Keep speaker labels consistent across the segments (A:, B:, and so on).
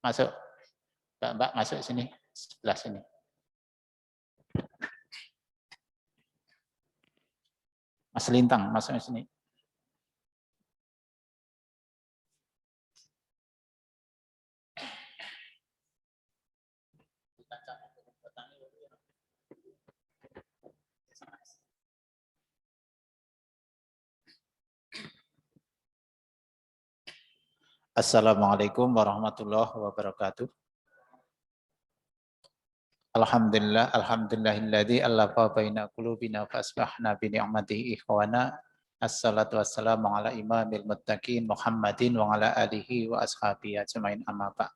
A: Masuk, Mbak masuk sini, sebelah sini. Mas Lintang, masuk sini. Assalamualaikum warahmatullahi wabarakatuh. Alhamdulillah, alhamdulillahilladzi allafa baina qulubina fa asbahna bi ni'matihi ikhwana. Assalatu wassalamu ala imamil muttaqin Muhammadin wa ala alihi wa ashabihi ajmain amma ba'd.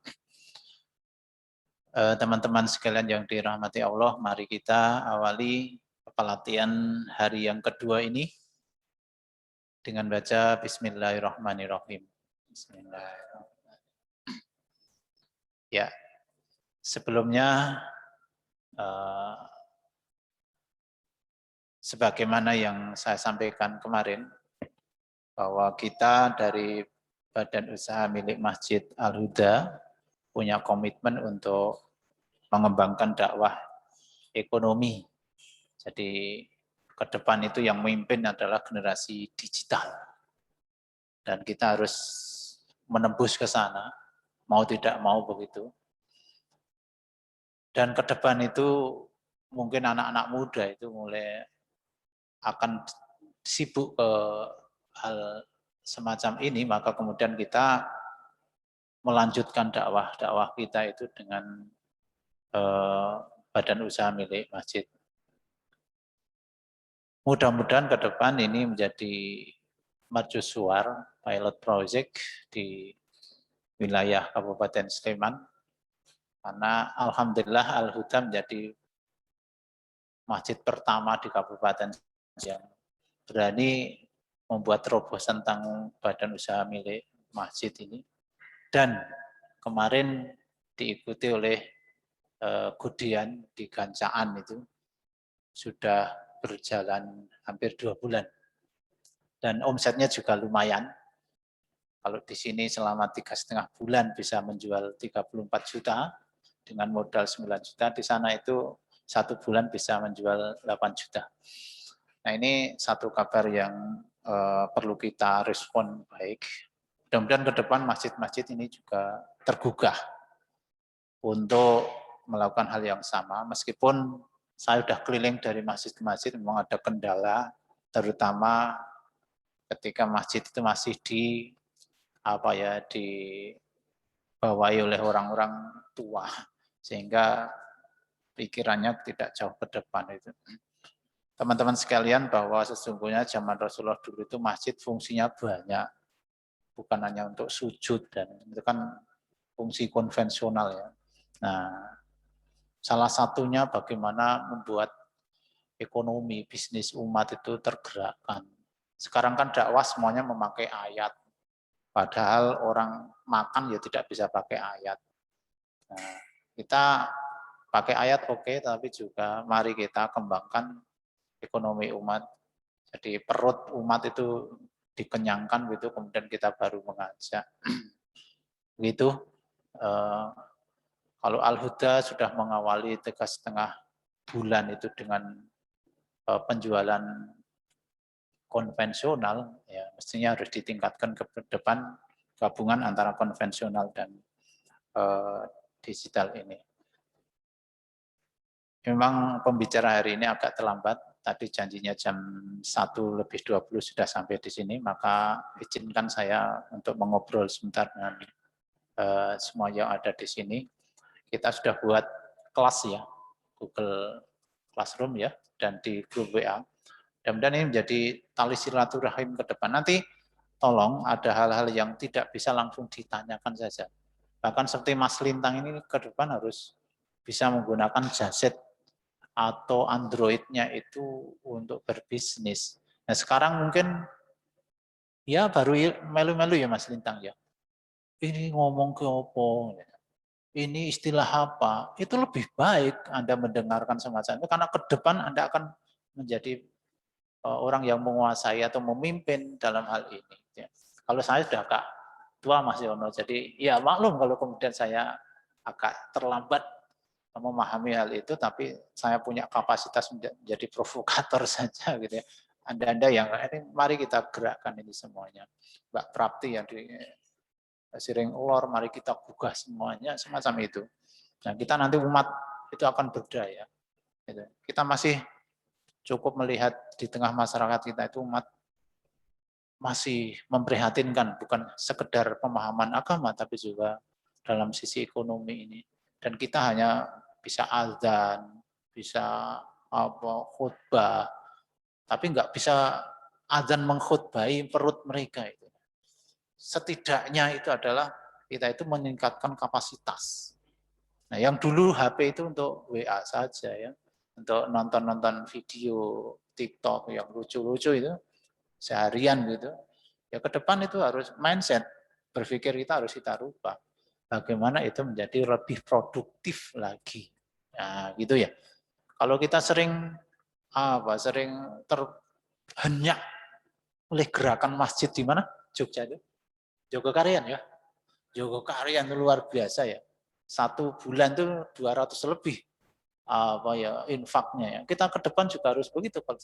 A: Teman-teman sekalian yang dirahmati Allah, mari kita awali pelatihan hari yang kedua ini dengan baca Bismillahirrahmanirrahim. Bismillahirrahmanirrahim. Ya, sebelumnya sebagaimana yang saya sampaikan kemarin, bahwa kita dari Badan Usaha Milik Masjid Al-Huda punya komitmen untuk mengembangkan dakwah ekonomi. Jadi ke depan itu yang memimpin adalah generasi digital. Dan kita harus menembus ke sana, mau tidak mau begitu. Dan ke depan itu mungkin anak-anak muda itu mulai akan sibuk ke hal semacam ini, maka kemudian kita melanjutkan dakwah kita itu dengan badan usaha milik masjid. Mudah-mudahan ke depan ini menjadi mercusuar pilot project di wilayah Kabupaten Sleman, karena alhamdulillah Al-Huda menjadi masjid pertama di kabupaten yang berani membuat terobosan tentang badan usaha milik masjid ini. Dan kemarin diikuti oleh Gudian di Gancaan itu sudah berjalan hampir 2 bulan. Dan omsetnya juga lumayan. Kalau di sini selama 3,5 bulan bisa menjual 34 juta dengan modal 9 juta, di sana itu 1 bulan bisa menjual 8 juta. Nah, ini satu kabar yang perlu kita respon baik. Mudah-mudahan ke depan masjid-masjid ini juga tergugah untuk melakukan hal yang sama, meskipun saya sudah keliling dari masjid ke masjid, memang ada kendala, terutama ketika masjid itu masih dibawahi oleh orang-orang tua, sehingga pikirannya tidak jauh ke depan itu. Teman-teman sekalian, bahwa sesungguhnya zaman Rasulullah dulu itu masjid fungsinya banyak, bukan hanya untuk sujud, dan itu kan fungsi konvensional ya. Nah, salah satunya bagaimana membuat ekonomi, bisnis umat itu tergerakkan. Sekarang kan dakwah semuanya memakai ayat, padahal orang makan ya tidak bisa pakai ayat. Nah, kita pakai ayat oke, tapi juga mari kita kembangkan ekonomi umat. Jadi perut umat itu dikenyangkan gitu, kemudian kita baru mengajak. Begitu. Kalau Al-Huda sudah mengawali 3,5 bulan itu dengan penjualan konvensional, ya mestinya harus ditingkatkan ke depan gabungan antara konvensional dan digital ini. Memang pembicara hari ini agak terlambat, tadi janjinya jam 1:20 sudah sampai di sini, maka izinkan saya untuk mengobrol sebentar dengan semua yang ada di sini. Kita sudah buat kelas ya, Google Classroom ya, dan di grup WA. Mudah-mudahan ini menjadi tali silaturahim ke depan. Nanti tolong ada hal-hal yang tidak bisa langsung ditanyakan saja. Bahkan seperti Mas Lintang ini ke depan harus bisa menggunakan Jazet atau Android-nya itu untuk berbisnis. Nah, sekarang mungkin ya baru melu-melu ya Mas Lintang ya. Ini ngomong ke opo, ini istilah apa? Itu lebih baik Anda mendengarkan semacam itu, karena ke depan Anda akan menjadi orang yang menguasai atau memimpin dalam hal ini. Kalau saya sudah agak tua Mas Yono. Jadi ya maklum kalau kemudian saya agak terlambat memahami hal itu, tapi saya punya kapasitas menjadi provokator saja gitu ya. Anda-anda yang ini mari kita gerakkan ini semuanya. Mbak Prapti yang di Siring Ulor, mari kita gugah semuanya semacam itu. Nah, kita nanti umat itu akan berdaya. Gitu. Kita masih cukup melihat di tengah masyarakat kita itu umat masih memprihatinkan, bukan sekedar pemahaman agama, tapi juga dalam sisi ekonomi ini. Dan kita hanya bisa azan, bisa khutbah, tapi nggak bisa azan mengkhutbahi perut mereka itu. Setidaknya itu adalah kita itu meningkatkan kapasitas. Nah, yang dulu HP itu untuk WA saja ya, untuk nonton-nonton video TikTok yang lucu-lucu itu seharian gitu. Ya ke depan itu harus mindset, berpikir kita harus kita rubah. Bagaimana itu menjadi lebih produktif lagi. Nah, gitu ya. Kalau kita sering terhenyak oleh gerakan masjid di mana? Jogja itu. Jogokarian ya. Jogokarian itu luar biasa ya. 1 bulan itu 200 lebih infaknya ya. Kita ke depan juga harus begitu. Kalau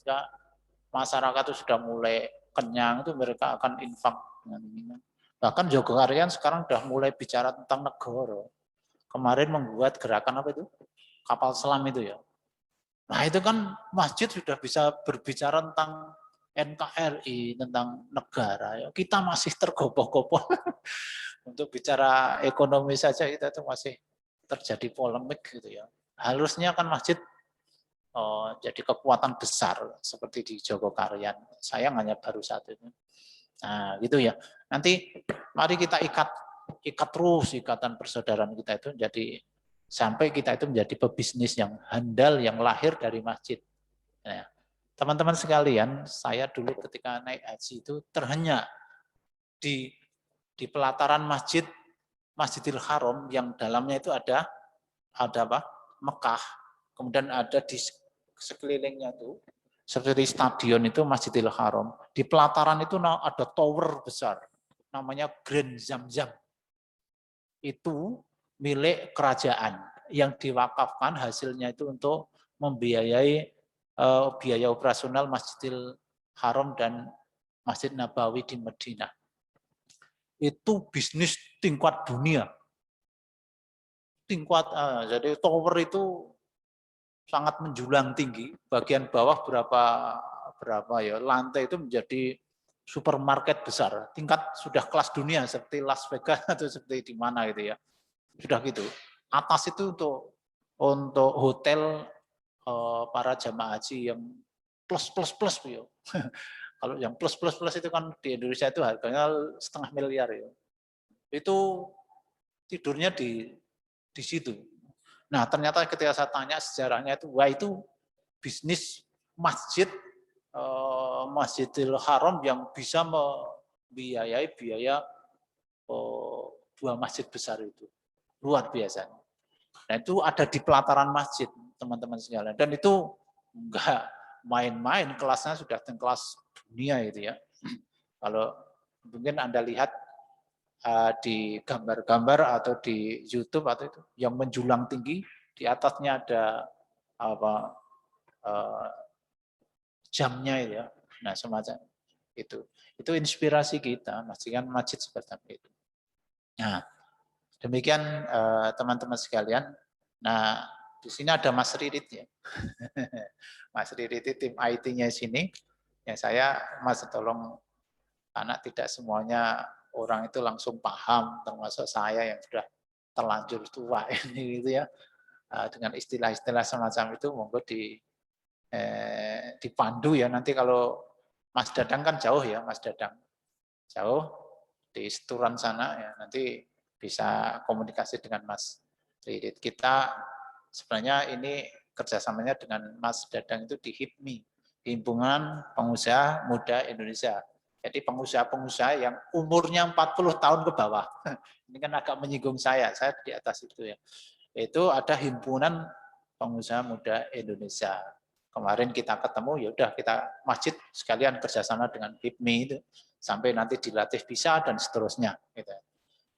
A: masyarakat itu sudah mulai kenyang itu mereka akan infak dengan ini. Bahkan Jogokarian sekarang sudah mulai bicara tentang negara. Kemarin membuat gerakan apa itu? Kapal selam itu ya. Nah itu kan masjid sudah bisa berbicara tentang NKRI, tentang negara. Ya. Kita masih tergopoh-gopoh. Untuk bicara ekonomi saja kita itu masih terjadi polemik gitu ya. Harusnya kan masjid jadi kekuatan besar seperti di Jogokarian. Sayang hanya baru satu. Nah, gitu ya. Nanti mari kita ikat terus ikatan persaudaraan kita itu jadi sampai kita itu menjadi pebisnis yang handal yang lahir dari masjid. Nah, teman-teman sekalian, saya dulu ketika naik haji itu terhenyak di pelataran Masjidil Haram yang dalamnya itu ada apa? Mekah. Kemudian ada di sekelilingnya itu seperti stadion itu Masjidil Haram. Di pelataran itu ada tower besar namanya Grand Zamzam. Itu milik kerajaan yang diwakafkan hasilnya itu untuk membiayai biaya operasional Masjidil Haram dan Masjid Nabawi di Madinah. Itu bisnis tingkat dunia. Jadi tower itu sangat menjulang tinggi, bagian bawah berapa ya lantai itu menjadi supermarket besar, tingkat sudah kelas dunia seperti Las Vegas atau seperti di mana gitu ya, sudah gitu. Atas itu untuk hotel para jamaah haji yang plus ya. Kalau yang plus itu kan di Indonesia itu harganya 0,5 miliar ya. Itu tidurnya di situ. Nah, ternyata ketika saya tanya sejarahnya itu, wah itu bisnis Masjidil Haram yang bisa membiayai biaya 2 masjid besar itu. Luar biasa. Nah, itu ada di pelataran masjid, teman-teman sekalian. Dan itu enggak main-main, kelasnya sudah kelas dunia itu ya. Kalau mungkin Anda lihat di gambar-gambar atau di YouTube atau itu yang menjulang tinggi, di atasnya ada apa jamnya itu ya. Nah, semacam itu. Itu inspirasi kita, masjid seperti itu. Nah, demikian teman-teman sekalian. Nah, di sini ada Mas Ririt ya. Mas Ririt itu tim IT-nya sini. Ya saya Mas tolong karena tidak semuanya orang itu langsung paham, termasuk saya yang sudah terlanjur tua ini gitu ya. Dengan istilah-istilah semacam itu monggo dipandu ya. Nanti kalau Mas Dadang kan jauh ya, Mas Dadang. Jauh di Seturan sana ya, nanti bisa komunikasi dengan Mas Ridit. Kita sebenarnya ini kerjasamanya dengan Mas Dadang itu di HIPMI, Himpunan Pengusaha Muda Indonesia. Jadi pengusaha-pengusaha yang umurnya 40 tahun ke bawah. Ini kan agak menyinggung saya di atas itu ya. Itu ada Himpunan Pengusaha Muda Indonesia. Kemarin kita ketemu, ya udah kita masjid sekalian kerjasama dengan HIPMI itu sampai nanti dilatih bisa dan seterusnya. Gitu.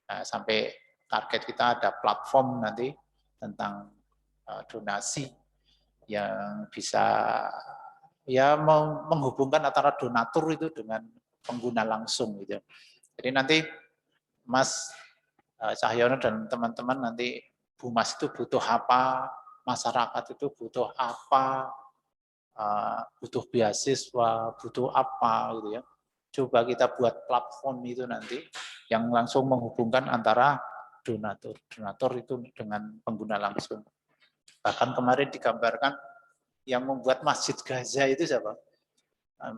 A: sampai target kita ada platform nanti tentang donasi yang bisa ya menghubungkan antara donatur itu dengan pengguna langsung gitu. Jadi nanti Mas Cahyono dan teman-teman nanti Bumas itu butuh apa, masyarakat itu butuh apa, butuh beasiswa, butuh apa gitu ya. Coba kita buat platform itu nanti yang langsung menghubungkan antara donatur itu dengan pengguna langsung. Bahkan kemarin digambarkan yang membuat Masjid Gaza itu siapa?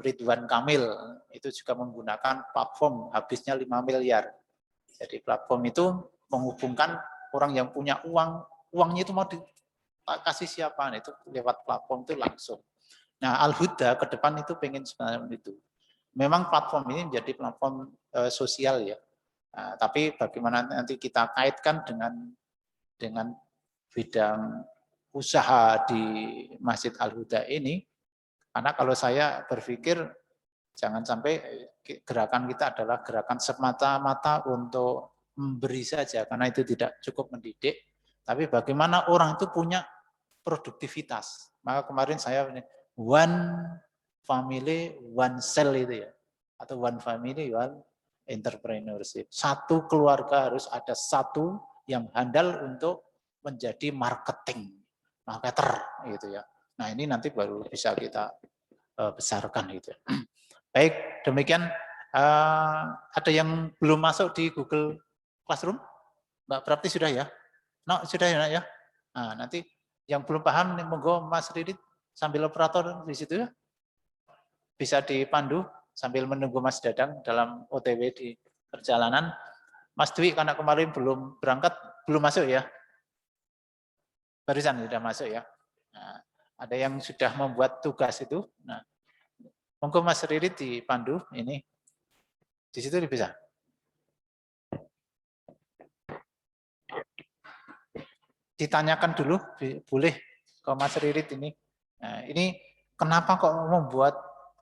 A: Ridwan Kamil, itu juga menggunakan platform, habisnya 5 miliar. Jadi platform itu menghubungkan orang yang punya uang, uangnya itu mau dikasih siapa, itu lewat platform itu langsung. Nah, Al-Huda ke depan itu pengen sebenarnya itu. Memang platform ini menjadi platform sosial ya. Nah, tapi bagaimana nanti kita kaitkan dengan bidang usaha di Masjid Al-Huda ini, karena kalau saya berpikir jangan sampai gerakan kita adalah gerakan semata-mata untuk memberi saja, karena itu tidak cukup mendidik, tapi bagaimana orang itu punya produktivitas. Maka kemarin saya one family, one cell itu ya, atau one family, one entrepreneurship. Satu keluarga harus ada satu yang handal untuk menjadi marketer gitu ya. Nah ini nanti baru bisa kita besarkan gitu. Baik, demikian ada yang belum masuk di Google Classroom? Mbak Prapti sudah ya? No, sudah ya, Nak, ya? Nah, nanti yang belum paham, monggo Mas Ridit sambil operator di situ ya. Bisa dipandu sambil menunggu Mas Dadang dalam OTW di perjalanan. Mas Dwi karena kemarin belum berangkat, belum masuk ya? Barusan sudah masuk ya. Nah, ada yang sudah membuat tugas itu. Nah, monggo Mas Ridit dipandu ini. Di situ bisa. Ditanyakan dulu, boleh ke Mas Ririt ini. Nah, ini kenapa kok membuat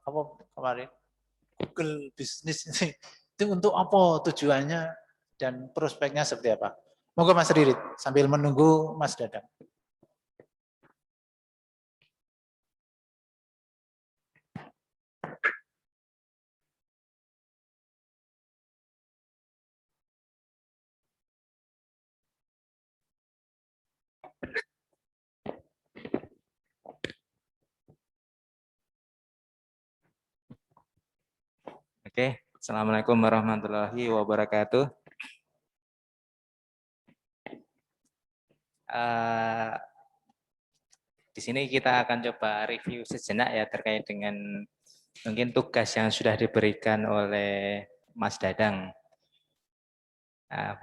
A: apa kemarin Google Business ini? Itu untuk apa tujuannya dan prospeknya seperti apa? Monggo Mas Ririt sambil menunggu Mas Dadang.
B: Oke, Assalamualaikum warahmatullahi wabarakatuh. Di sini kita akan coba review sejenak ya terkait dengan mungkin tugas yang sudah diberikan oleh Mas Dadang.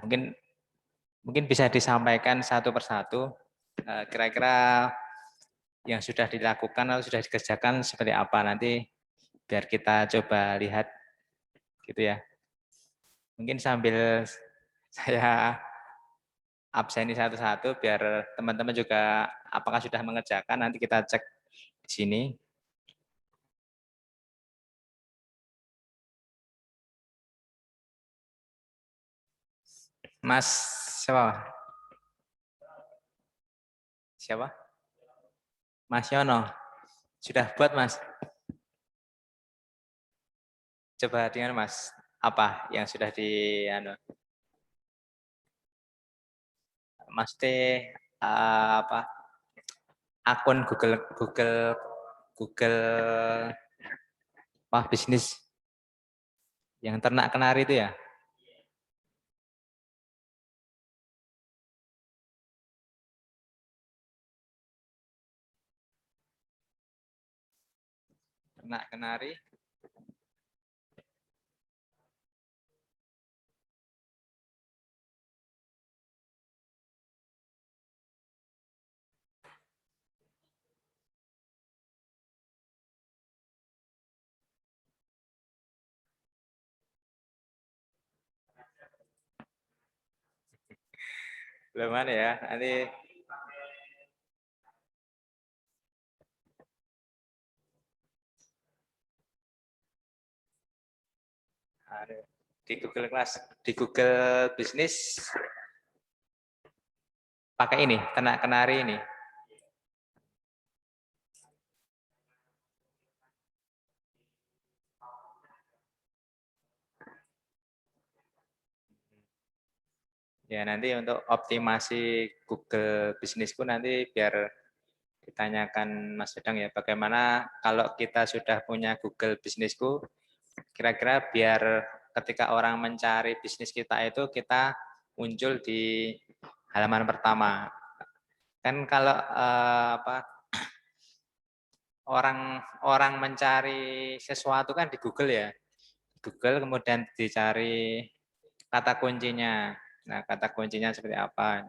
B: Mungkin bisa disampaikan satu persatu. Kira-kira yang sudah dilakukan atau sudah dikerjakan seperti apa nanti biar kita coba lihat gitu ya. Mungkin sambil saya abseni satu-satu biar teman-teman juga apakah sudah mengerjakan, nanti kita cek di sini. Mas siapa? Siapa? Mas Yono. Sudah buat Mas? Coba dengan Mas, apa yang sudah di Mas apa akun Google bisnis yang ternak kenari itu ya? Ternak kenari. Belum ada ya, nanti ada. di Google Class, di Google Business pakai ini, kena kenari ini. Ya nanti untuk optimasi Google Businessku nanti biar ditanyakan Mas Sedang ya, bagaimana kalau kita sudah punya Google Businessku, kira-kira biar ketika orang mencari bisnis kita itu kita muncul di halaman pertama. Kan kalau orang mencari sesuatu kan di Google ya. Google kemudian dicari kata kuncinya. Nah, kata kuncinya seperti apa?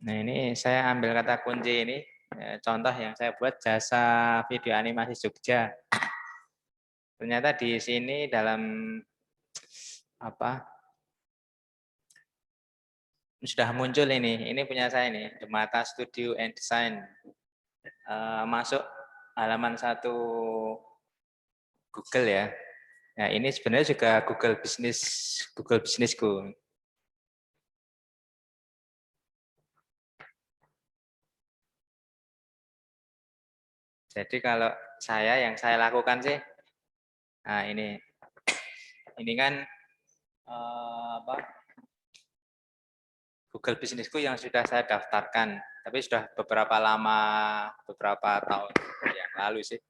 B: Nah, ini saya ambil kata kunci ini, contoh yang saya buat jasa video animasi Jogja. Ternyata di sini dalam apa sudah muncul ini punya saya ini, The Mata Studio and Design. Masuk halaman 1 Google ya. Nah, ini sebenarnya juga Google Businessku. Jadi kalau yang saya lakukan sih, nah ini kan Google Businessku yang sudah saya daftarkan, tapi sudah beberapa tahun yang lalu sih.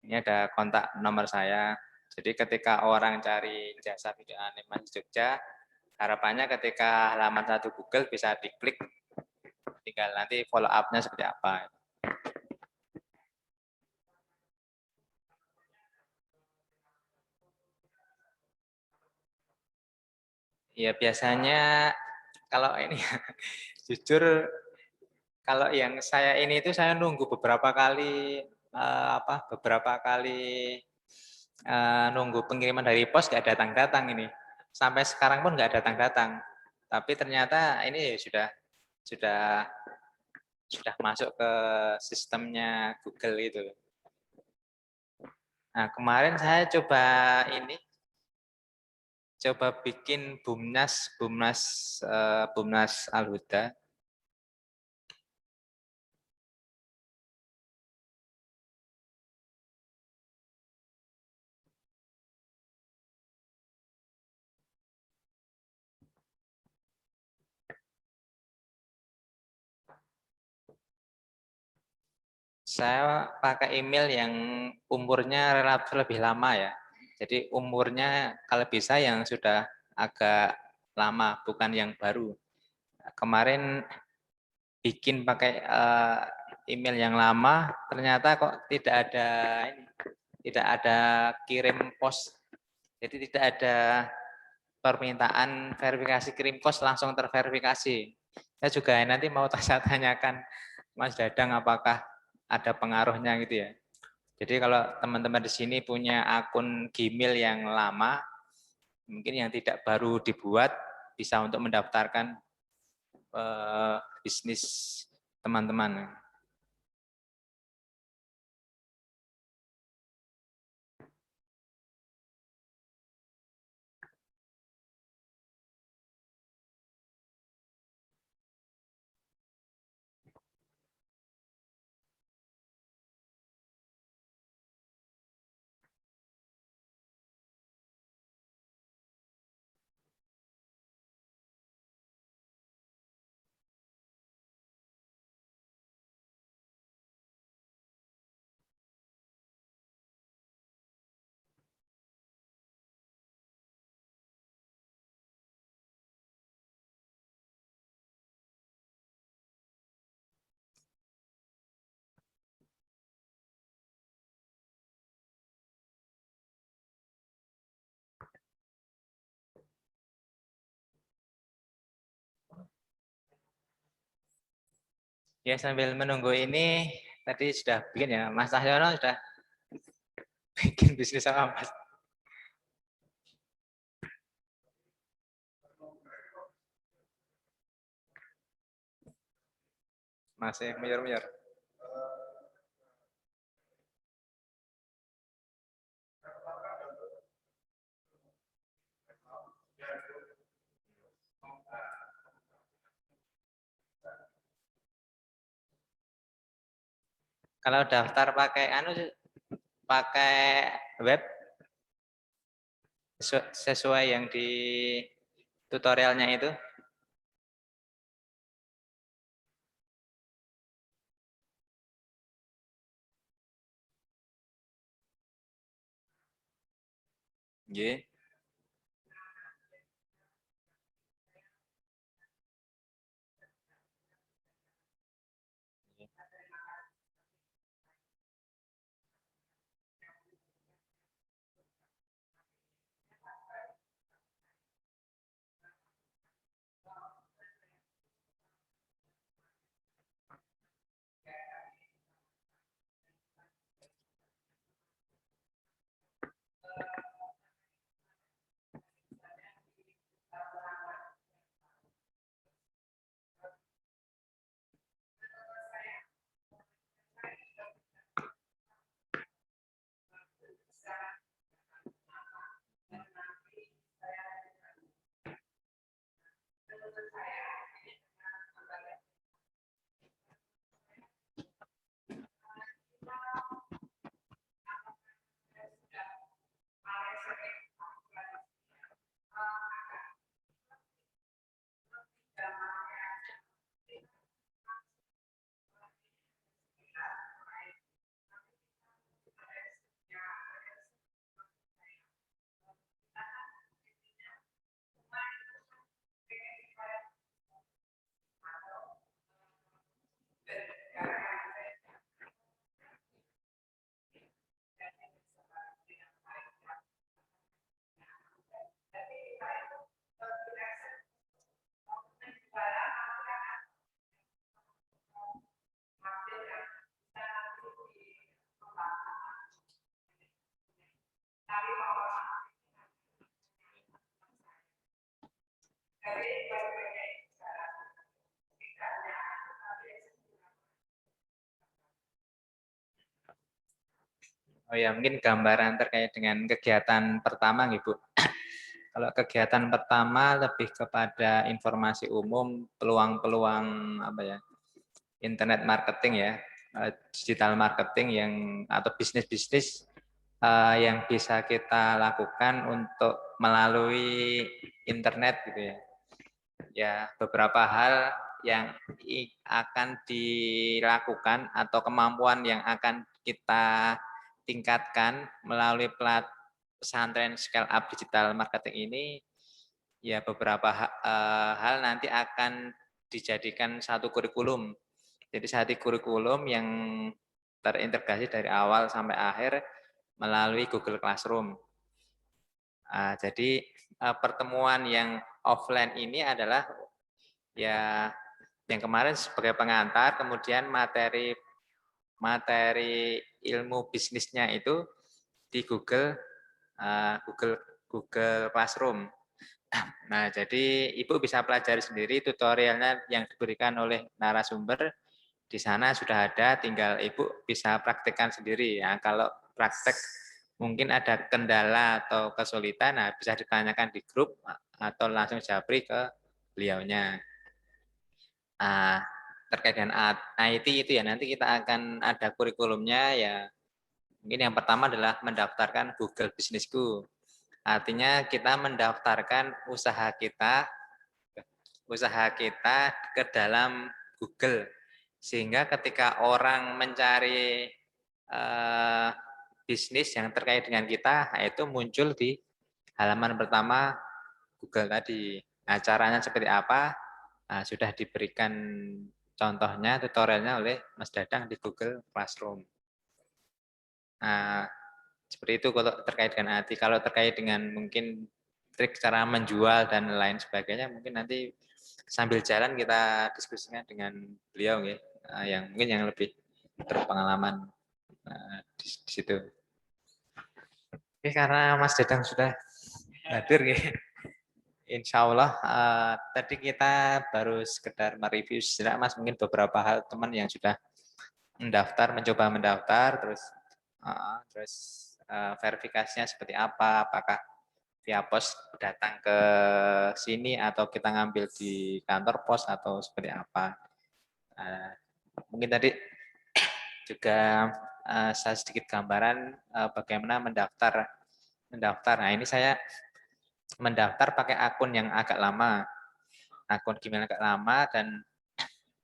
B: Ini ada kontak nomor saya. Jadi ketika orang cari jasa video animasi Jogja, harapannya ketika halaman 1 Google bisa diklik, tinggal nanti follow up-nya seperti apa. Ya biasanya kalau ini jujur kalau yang saya ini itu saya nunggu beberapa kali nunggu pengiriman dari pos nggak datang-datang ini. Sampai sekarang pun nggak datang-datang. Tapi ternyata ini sudah masuk ke sistemnya Google itu. Nah, kemarin saya coba bikin Bumnas Al-Huda. Saya pakai email yang umurnya relatif lebih lama ya. Jadi umurnya kalau bisa yang sudah agak lama, bukan yang baru. Kemarin bikin pakai email yang lama, ternyata kok tidak ada kirim pos. Jadi tidak ada permintaan verifikasi kirim pos langsung terverifikasi. Saya juga nanti mau saya tanyakan Mas Dadang apakah ada pengaruhnya gitu ya. Jadi kalau teman-teman di sini punya akun Gmail yang lama, mungkin yang tidak baru dibuat, bisa untuk mendaftarkan bisnis teman-teman. Ya sambil menunggu ini tadi sudah bikin ya Mas Cahyono Bikin bisnis sama Mas. Masih mayor-mayor. Kalau daftar pakai web sesuai yang di tutorialnya itu. Nggih. Oh ya, mungkin gambaran terkait dengan kegiatan pertama, Ibu. Kalau kegiatan pertama lebih kepada informasi umum, peluang-peluang apa ya, internet marketing ya, digital marketing yang atau bisnis-bisnis yang bisa kita lakukan untuk melalui internet gitu ya. Ya, beberapa hal yang akan dilakukan atau kemampuan yang akan kita tingkatkan melalui pesantren scale up digital marketing ini, ya beberapa hal nanti akan dijadikan satu kurikulum. Jadi satu kurikulum yang terintegrasi dari awal sampai akhir melalui Google Classroom. Jadi pertemuan yang offline ini adalah ya yang kemarin sebagai pengantar, kemudian materi ilmu bisnisnya itu di Google Classroom. Nah, jadi Ibu bisa pelajari sendiri tutorialnya yang diberikan oleh narasumber. Di sana sudah ada, tinggal Ibu bisa praktekkan sendiri ya. Kalau praktek mungkin ada kendala atau kesulitan, nah bisa ditanyakan di grup atau langsung japri ke beliaunya. Terkait dengan IT itu ya nanti kita akan ada kurikulumnya ya. Mungkin yang pertama adalah mendaftarkan Google Businessku. Artinya kita mendaftarkan usaha kita ke dalam Google. Sehingga ketika orang mencari bisnis yang terkait dengan kita, itu muncul di halaman pertama Google tadi. Nah, caranya seperti apa? Nah, sudah diberikan contohnya, tutorialnya oleh Mas Dadang di Google Classroom. Nah, seperti itu kalau terkait dengan IT. Kalau terkait dengan mungkin trik cara menjual dan lain sebagainya, mungkin nanti sambil jalan kita diskusikan dengan beliau ya, yang mungkin yang lebih berpengalaman di situ. Oke, karena Mas Dadang sudah hadir, insya Allah tadi kita baru sekedar mereview sejenak, Mas, mungkin beberapa hal teman yang sudah mencoba mendaftar, terus verifikasinya seperti apa, apakah via pos datang ke sini atau kita ngambil di kantor pos atau seperti apa. Mungkin tadi juga saya sedikit gambaran bagaimana mendaftar. Nah, ini saya mendaftar pakai akun yang agak lama, akun Gmail agak lama, dan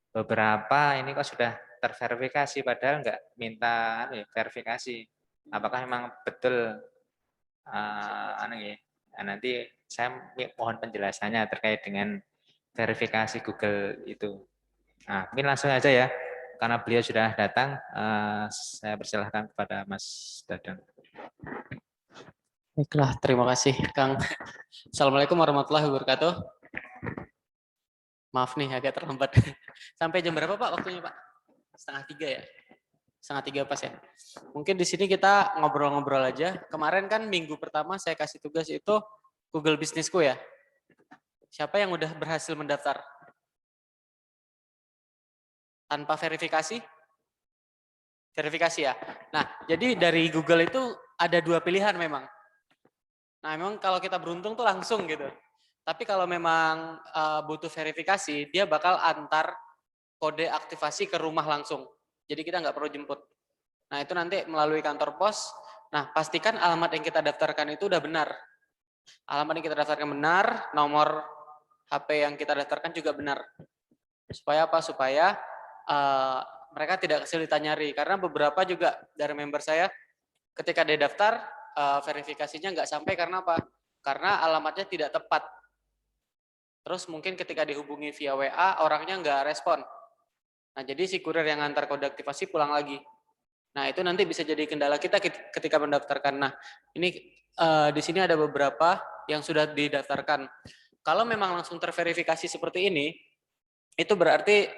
B: beberapa ini kok sudah terverifikasi padahal nggak minta verifikasi. Apakah memang betul nanti saya mohon penjelasannya terkait dengan verifikasi Google itu. Nah, mungkin langsung aja ya, karena beliau sudah datang, saya persilahkan kepada Mas Dadang.
C: Baiklah, terima kasih Kang. Assalamualaikum warahmatullahi wabarakatuh. Maaf nih agak terlambat. Sampai jam berapa Pak waktunya Pak? 2:30 ya? 2:30 pas ya? Mungkin di sini kita ngobrol-ngobrol aja. Kemarin kan minggu pertama saya kasih tugas itu Google Bisnisku ya. Siapa yang udah berhasil mendaftar? Tanpa verifikasi? Verifikasi ya. Nah, jadi dari Google itu ada 2 pilihan memang. Nah, memang kalau kita beruntung tuh langsung gitu. Tapi kalau memang butuh verifikasi, dia bakal antar kode aktivasi ke rumah langsung. Jadi kita nggak perlu jemput. Nah, itu nanti melalui kantor pos. Nah, pastikan alamat yang kita daftarkan itu udah benar. Alamat yang kita daftarkan benar, nomor HP yang kita daftarkan juga benar. Supaya apa? Supaya mereka tidak kesulitan nyari. Karena beberapa juga dari member saya, ketika dia daftar, verifikasinya nggak sampai karena apa? Karena alamatnya tidak tepat. Terus mungkin ketika dihubungi via WA, orangnya nggak respon. Nah, jadi si kurir yang antar kode aktivasi pulang lagi. Nah, itu nanti bisa jadi kendala kita ketika mendaftarkan. Nah, ini di sini ada beberapa yang sudah didaftarkan. Kalau memang langsung terverifikasi seperti ini, itu berarti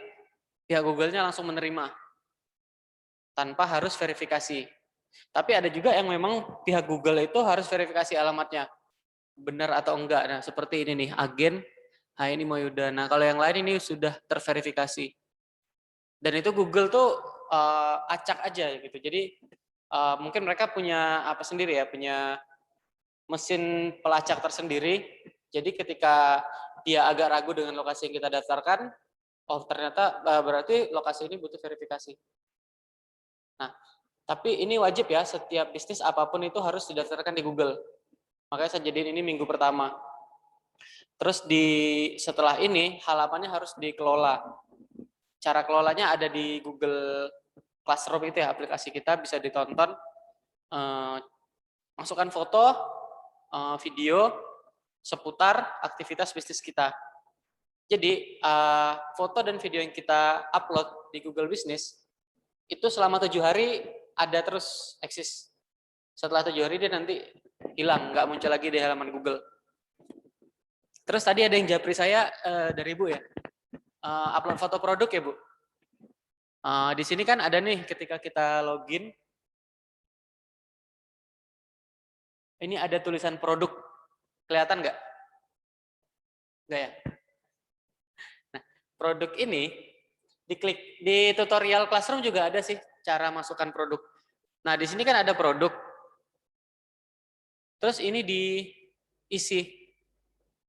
C: pihak Google-nya langsung menerima tanpa harus verifikasi. Tapi ada juga yang memang pihak Google itu harus verifikasi alamatnya. Benar atau enggak. Nah, seperti ini nih, agen HNI Mayuda. Nah, kalau yang lain ini sudah terverifikasi. Dan itu Google tuh acak aja gitu. Jadi mungkin mereka punya apa sendiri ya, punya mesin pelacak tersendiri. Jadi ketika dia agak ragu dengan lokasi yang kita daftarkan, oh ternyata berarti lokasi ini butuh verifikasi. Nah, tapi ini wajib ya, setiap bisnis apapun itu harus didaftarkan di Google. Makanya saya jadiin ini minggu pertama. Terus setelah ini halamannya harus dikelola. Cara kelolanya ada di Google Classroom itu ya, aplikasi kita bisa ditonton. Masukkan foto, video seputar aktivitas bisnis kita. Jadi foto dan video yang kita upload di Google Business itu selama 7 hari ada terus eksis. Setelah 7 hari dia nanti hilang, nggak muncul lagi di halaman Google. Terus tadi ada yang japri saya dari Ibu ya, upload foto produk ya Bu. Di sini kan ada nih ketika kita login, ini ada tulisan produk, kelihatan nggak? Nggak ya? Nah, produk ini diklik di tutorial Classroom juga ada sih cara masukkan produk. Nah, di sini kan ada produk. Terus ini diisi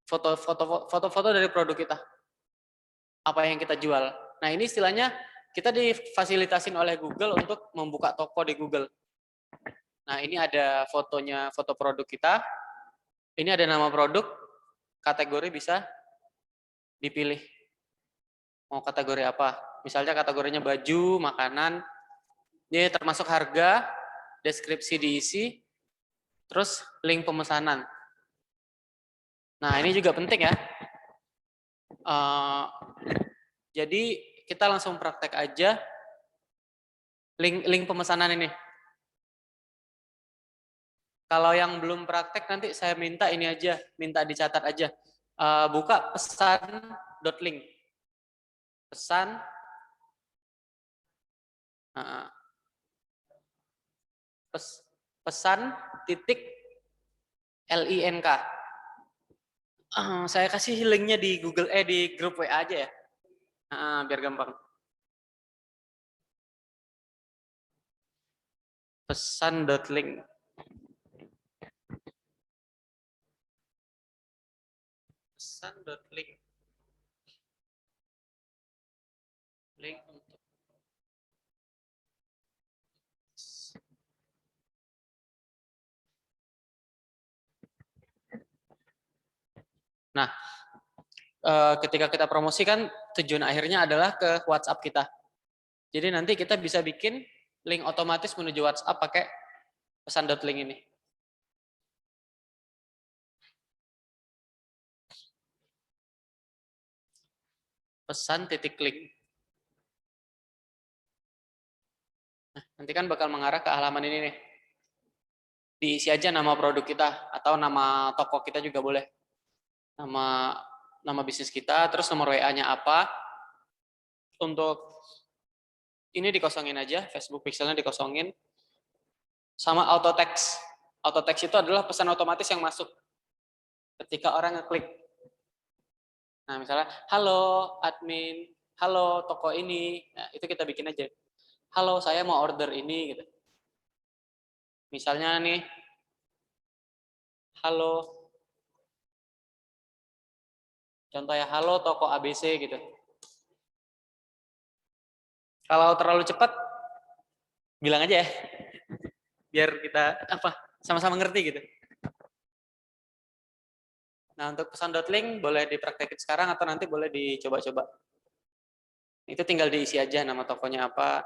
C: foto-foto dari produk kita. Apa yang kita jual. Nah, ini istilahnya kita difasilitasin oleh Google untuk membuka toko di Google. Nah, ini ada fotonya, foto produk kita. Ini ada nama produk, kategori bisa dipilih. Mau kategori apa? Misalnya kategorinya baju, makanan. Ini termasuk harga, deskripsi diisi, terus link pemesanan. Nah, ini juga penting ya. Jadi kita langsung praktek aja link pemesanan ini. Kalau yang belum praktek nanti saya minta ini aja, minta dicatat aja. Buka pesan.link. Pesan titik LINK. Saya kasih linknya di Google di grup WA aja ya. Biar gampang. Pesan.link. Pesan.link. Link untuk ketika kita promosikan, tujuan akhirnya adalah ke WhatsApp kita. Jadi nanti kita bisa bikin link otomatis menuju WhatsApp pakai pesan.link ini. Pesan titik link. Nah, nanti kan bakal mengarah ke halaman ini nih. Diisi aja nama produk kita atau nama toko kita juga boleh. Nama bisnis kita, terus nomor WA-nya apa. Untuk ini dikosongin aja, Facebook pixelnya dikosongin. Sama auto text. Auto text itu adalah pesan otomatis yang masuk ketika orang ngeklik. Nah, misalnya, halo admin, halo toko ini. Nah, itu kita bikin aja. Halo, saya mau order ini gitu. Misalnya nih, halo. Contohnya, halo toko ABC gitu. Kalau terlalu cepat, bilang aja ya. Biar kita sama-sama ngerti gitu. Nah, untuk pesan.link boleh dipraktekin sekarang atau nanti boleh dicoba-coba. Itu tinggal diisi aja nama tokonya apa.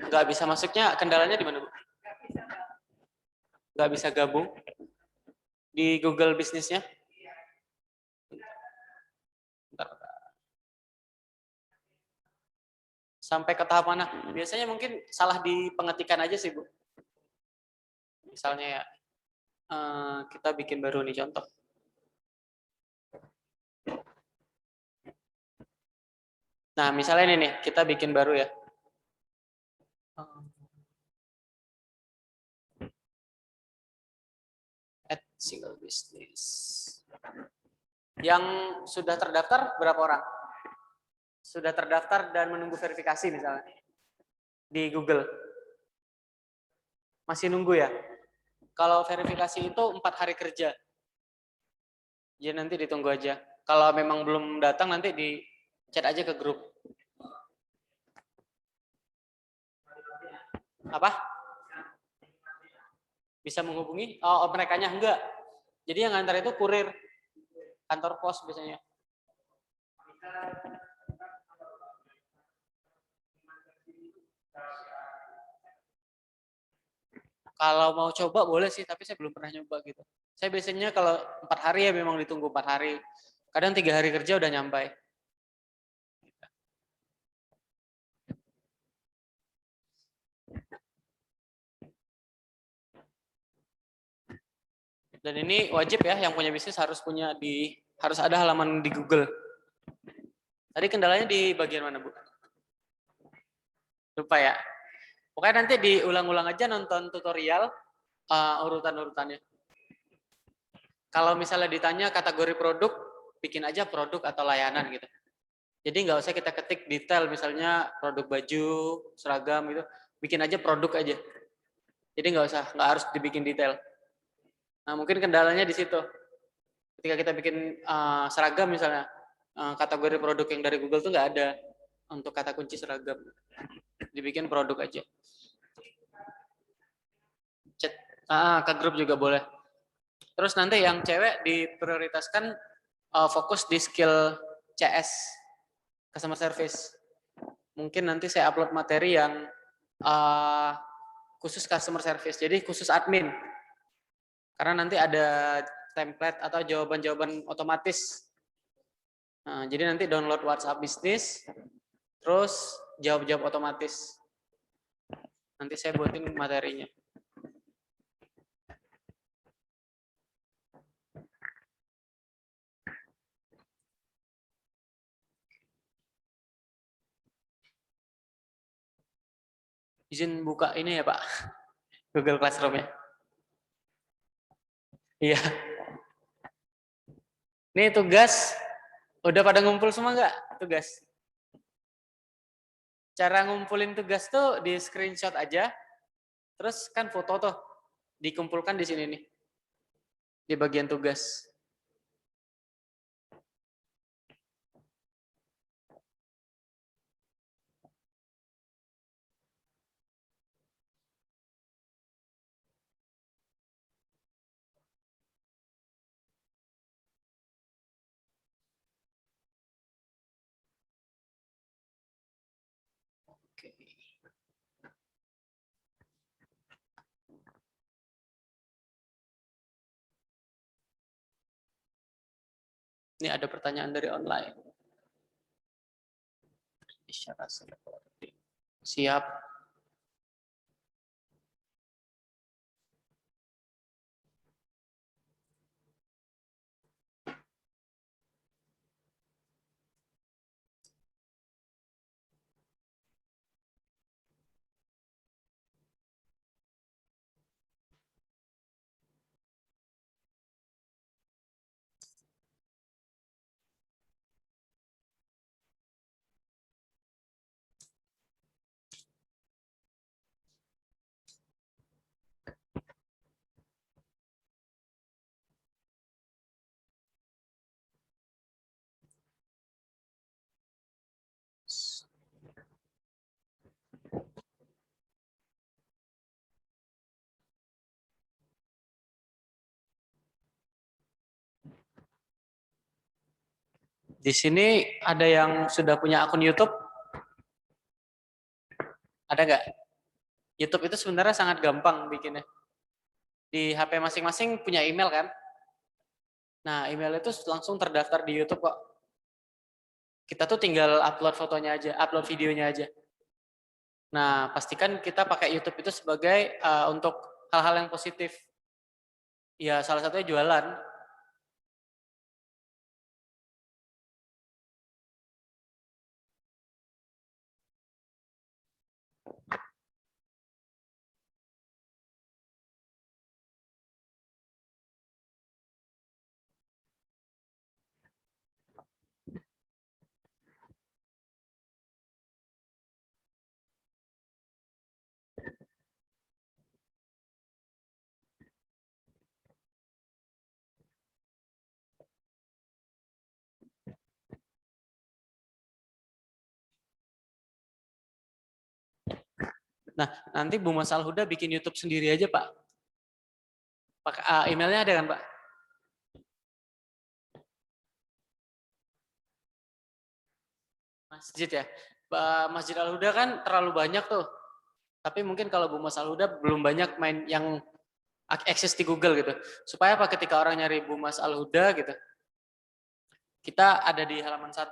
C: Nggak bisa masuknya, kendalanya di mana, Bu? Nggak bisa gabung di Google bisnisnya? Sampai ke tahap mana? Biasanya mungkin salah di pengetikan aja sih, Bu. Misalnya ya, kita bikin baru nih contoh. Nah, misalnya ini nih, kita bikin baru ya. Add single business. Yang sudah terdaftar berapa orang? Sudah terdaftar dan menunggu verifikasi misalnya di Google. Masih nunggu ya? Kalau verifikasi itu 4 hari kerja. Jadi nanti ditunggu aja. Kalau memang belum datang nanti di chat aja ke grup. Apa? Bisa menghubungi? Oh, merekanya enggak. Jadi yang ngantar itu kurir. Kantor pos biasanya. Kalau mau coba boleh sih, tapi saya belum pernah nyoba gitu. Saya biasanya kalau 4 hari ya memang ditunggu 4 hari. Kadang 3 hari kerja udah nyampai. Dan ini wajib ya, yang punya bisnis harus ada halaman di Google. Tadi kendalanya di bagian mana, Bu? Lupa ya. Pokoknya nanti diulang-ulang aja nonton tutorial urutan-urutannya. Kalau misalnya ditanya kategori produk, bikin aja produk atau layanan gitu. Jadi nggak usah kita ketik detail, misalnya produk baju, seragam gitu. Bikin aja produk aja. Jadi nggak harus dibikin detail. Nah, mungkin kendalanya di situ. Ketika kita bikin seragam misalnya, kategori produk yang dari Google tuh nggak ada untuk kata kunci seragam. Dibikin produk aja. Chat ke grup juga boleh. Terus nanti yang cewek diprioritaskan fokus di skill CS, customer service. mungkin nanti saya upload materi yang khusus customer service, jadi khusus admin. Karena nanti ada template atau jawaban-jawaban otomatis. Nah, jadi nanti download WhatsApp bisnis, terus jawab-jawab otomatis. Nanti saya buatin materinya. Izin buka ini ya Pak, Google Classroom ya. Iya. Ini tugas, udah pada ngumpul semua nggak tugas? Cara ngumpulin tugas tuh di screenshot aja, terus kan foto tuh dikumpulkan di sini nih, di bagian tugas. Oke. Ini ada pertanyaan dari online. Siap. Di sini ada yang sudah punya akun YouTube? Ada nggak? YouTube itu sebenarnya sangat gampang bikinnya. Di HP masing-masing punya email kan? Nah, email itu langsung terdaftar di YouTube kok. Kita tuh tinggal upload fotonya aja, upload videonya aja. Nah, pastikan kita pakai YouTube itu sebagai untuk hal-hal yang positif. Ya, salah satunya jualan. Nah, nanti Bu Mas Alhuda bikin YouTube sendiri aja, Pak. Pakai emailnya ada kan, Pak? Masjid ya. Masjid Al-Huda kan terlalu banyak tuh. Tapi mungkin kalau Bu Mas Al-Huda belum banyak main yang akses di Google gitu. Supaya apa ketika orang nyari Bu Mas Al-Huda gitu, kita ada di halaman 1.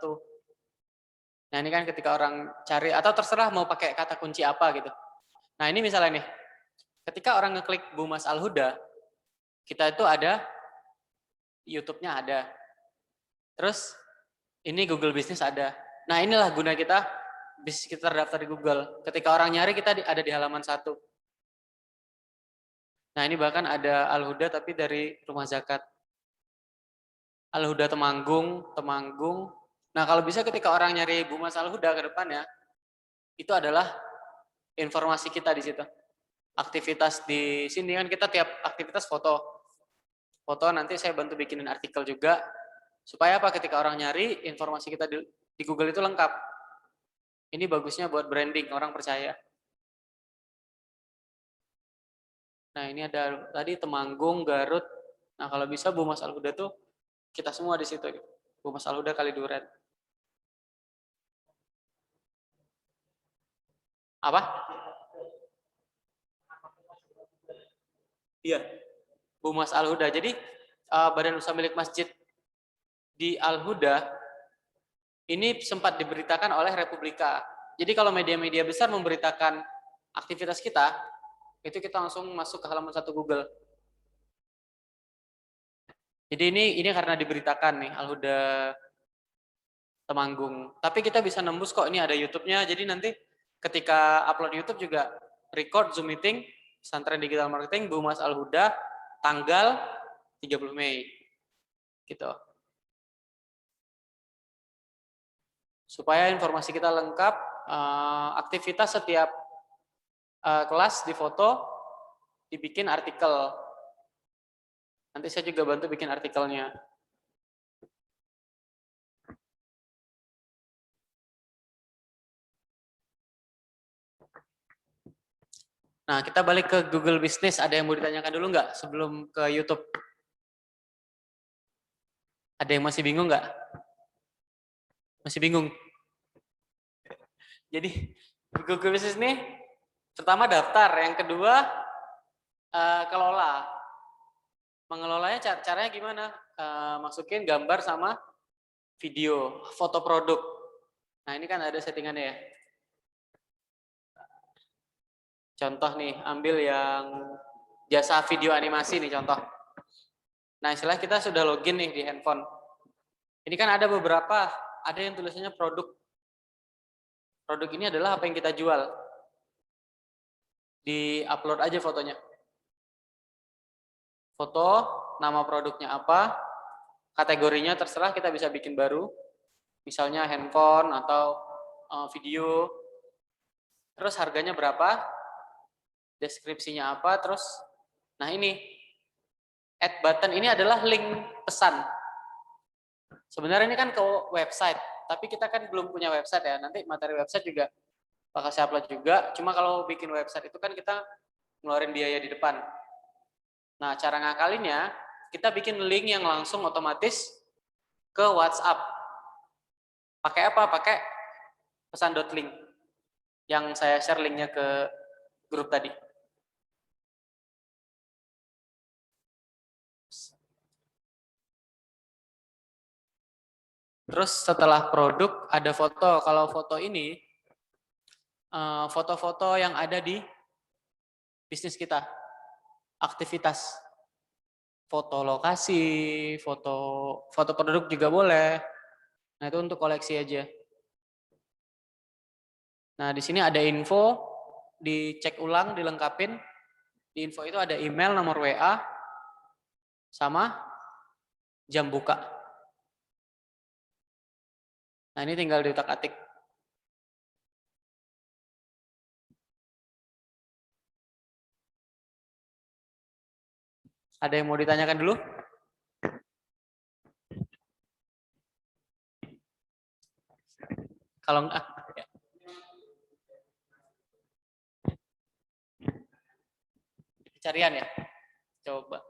C: Nah ini kan ketika orang cari, atau terserah mau pakai kata kunci apa gitu. Nah ini misalnya nih, ketika orang ngeklik Bu Mas Al-Huda, kita itu ada, YouTube-nya ada. Terus ini Google Business ada. Nah inilah guna kita terdaftar di Google. Ketika orang nyari kita ada di halaman 1. Nah ini bahkan ada Al-Huda tapi dari Rumah Zakat. Al-Huda Temanggung. Nah kalau bisa ketika orang nyari Bu Mas Al-Huda ke depannya, itu adalah informasi kita di situ. Aktivitas di sini kan kita tiap aktivitas foto. Foto nanti saya bantu bikinin artikel juga. Supaya apa ketika orang nyari, informasi kita di Google itu lengkap. Ini bagusnya buat branding, orang percaya. Nah ini ada tadi Temanggung, Garut. Nah kalau bisa Bu Mas Al-Huda tuh kita semua di situ. Bu Mas Al-Huda Kaliduren. Apa? Iya, Humas Al-Huda. Jadi Badan Usaha Milik Masjid di Al-Huda ini sempat diberitakan oleh Republika. Jadi kalau media-media besar memberitakan aktivitas kita, itu kita langsung masuk ke halaman 1 Google. Jadi ini karena diberitakan nih Al-Huda Temanggung. Tapi kita bisa nembus kok, ini ada YouTube-nya. Jadi nanti ketika upload YouTube juga record Zoom meeting Pesantren Digital Marketing Bu Mas Al-Huda tanggal 30 Mei. Gitu. Supaya informasi kita lengkap, aktivitas setiap kelas difoto, dibikin artikel. Nanti saya juga bantu bikin artikelnya. Nah, kita balik ke Google Business. Ada yang mau ditanyakan dulu nggak sebelum ke YouTube? Ada yang masih bingung nggak? Masih bingung? Jadi, Google Business ini pertama daftar, yang kedua kelola. Mengelolanya caranya gimana? Masukin gambar sama video, foto produk. Nah, ini kan ada settingannya ya. Contoh nih, ambil yang jasa video animasi nih contoh. Nah, istilah kita sudah login nih di handphone. Ini kan ada beberapa, ada yang tulisannya produk. Produk ini adalah apa yang kita jual. Di-upload aja fotonya. Foto, nama produknya apa, kategorinya terserah, kita bisa bikin baru. Misalnya handphone atau video. Terus harganya berapa, deskripsinya apa, terus nah ini add button ini adalah link pesan. Sebenarnya ini kan ke website, tapi kita kan belum punya website ya. Nanti materi website juga bakal saya upload juga. Cuma kalau bikin website itu kan kita ngeluarin biaya di depan. Nah, cara ngakalinnya kita bikin link yang langsung otomatis ke WhatsApp. Pakai apa? Pakai pesan.link yang saya share linknya ke grup tadi. Terus setelah produk ada foto. Kalau foto ini foto-foto yang ada di bisnis kita, aktivitas, foto lokasi, foto produk juga boleh. Nah, itu untuk koleksi aja. Nah, di sini ada info, dicek ulang, dilengkapin. Di info itu ada email, nomor WA, sama jam buka. Nah, ini tinggal diutak-atik. Ada yang mau ditanyakan dulu? Kalau enggak, ya. Pencarian ya? Coba.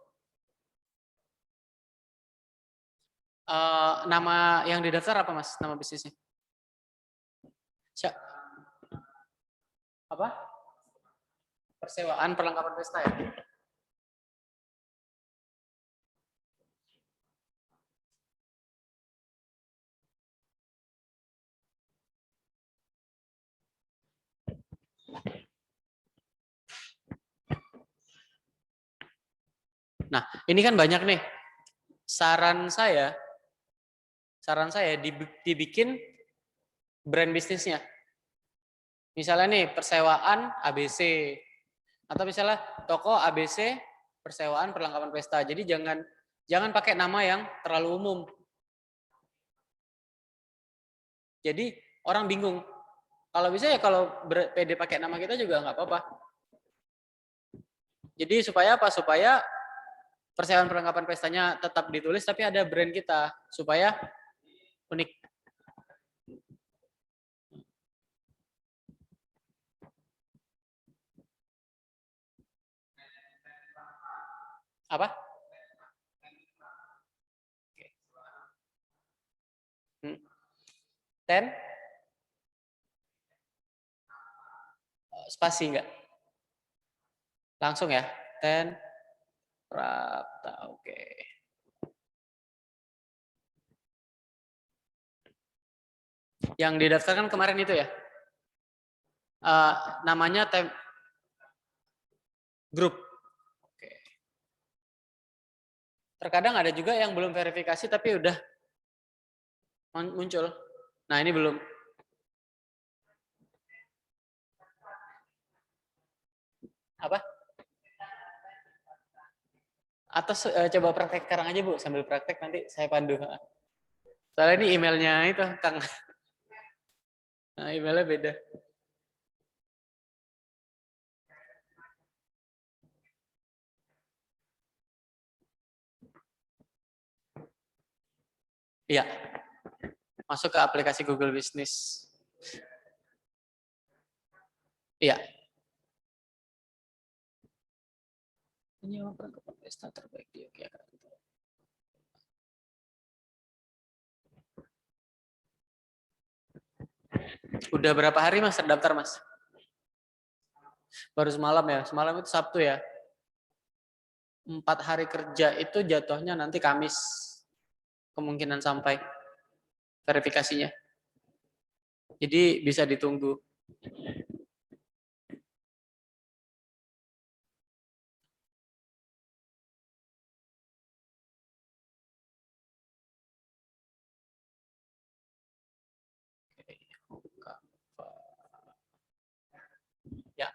C: Nama yang didaftar apa, Mas? Nama bisnisnya? Apa? Persewaan perlengkapan pesta ya? Nah, ini kan banyak nih. Saran saya dibikin brand bisnisnya. Misalnya nih, persewaan ABC. Atau misalnya toko ABC, persewaan perlengkapan pesta. Jadi jangan pakai nama yang terlalu umum. Jadi orang bingung. Kalau bisa ya kalau PD pakai nama kita juga nggak apa-apa. Jadi supaya apa? Supaya persewaan perlengkapan pestanya tetap ditulis tapi ada brand kita supaya unik. Apa? Ten? spasi enggak? Langsung ya. Ten Prapta. Oke. Yang didaftarkan kemarin itu ya? Namanya grup. Oke. Terkadang ada juga yang belum verifikasi tapi udah muncul. Nah, ini belum. Apa? Atau coba praktek sekarang aja Bu, sambil praktek nanti saya pandu. Soalnya ini emailnya itu, Kang. Nah, emailnya beda. Iya. Masuk ke aplikasi Google Business. Iya. Menyewa perangkat pesta terbaik di Yogyakarta. Udah berapa hari Mas terdaftar Mas? Baru semalam ya? Semalam itu Sabtu ya? 4 hari kerja itu jatuhnya nanti Kamis. Kemungkinan sampai verifikasinya. Jadi bisa ditunggu. Ya.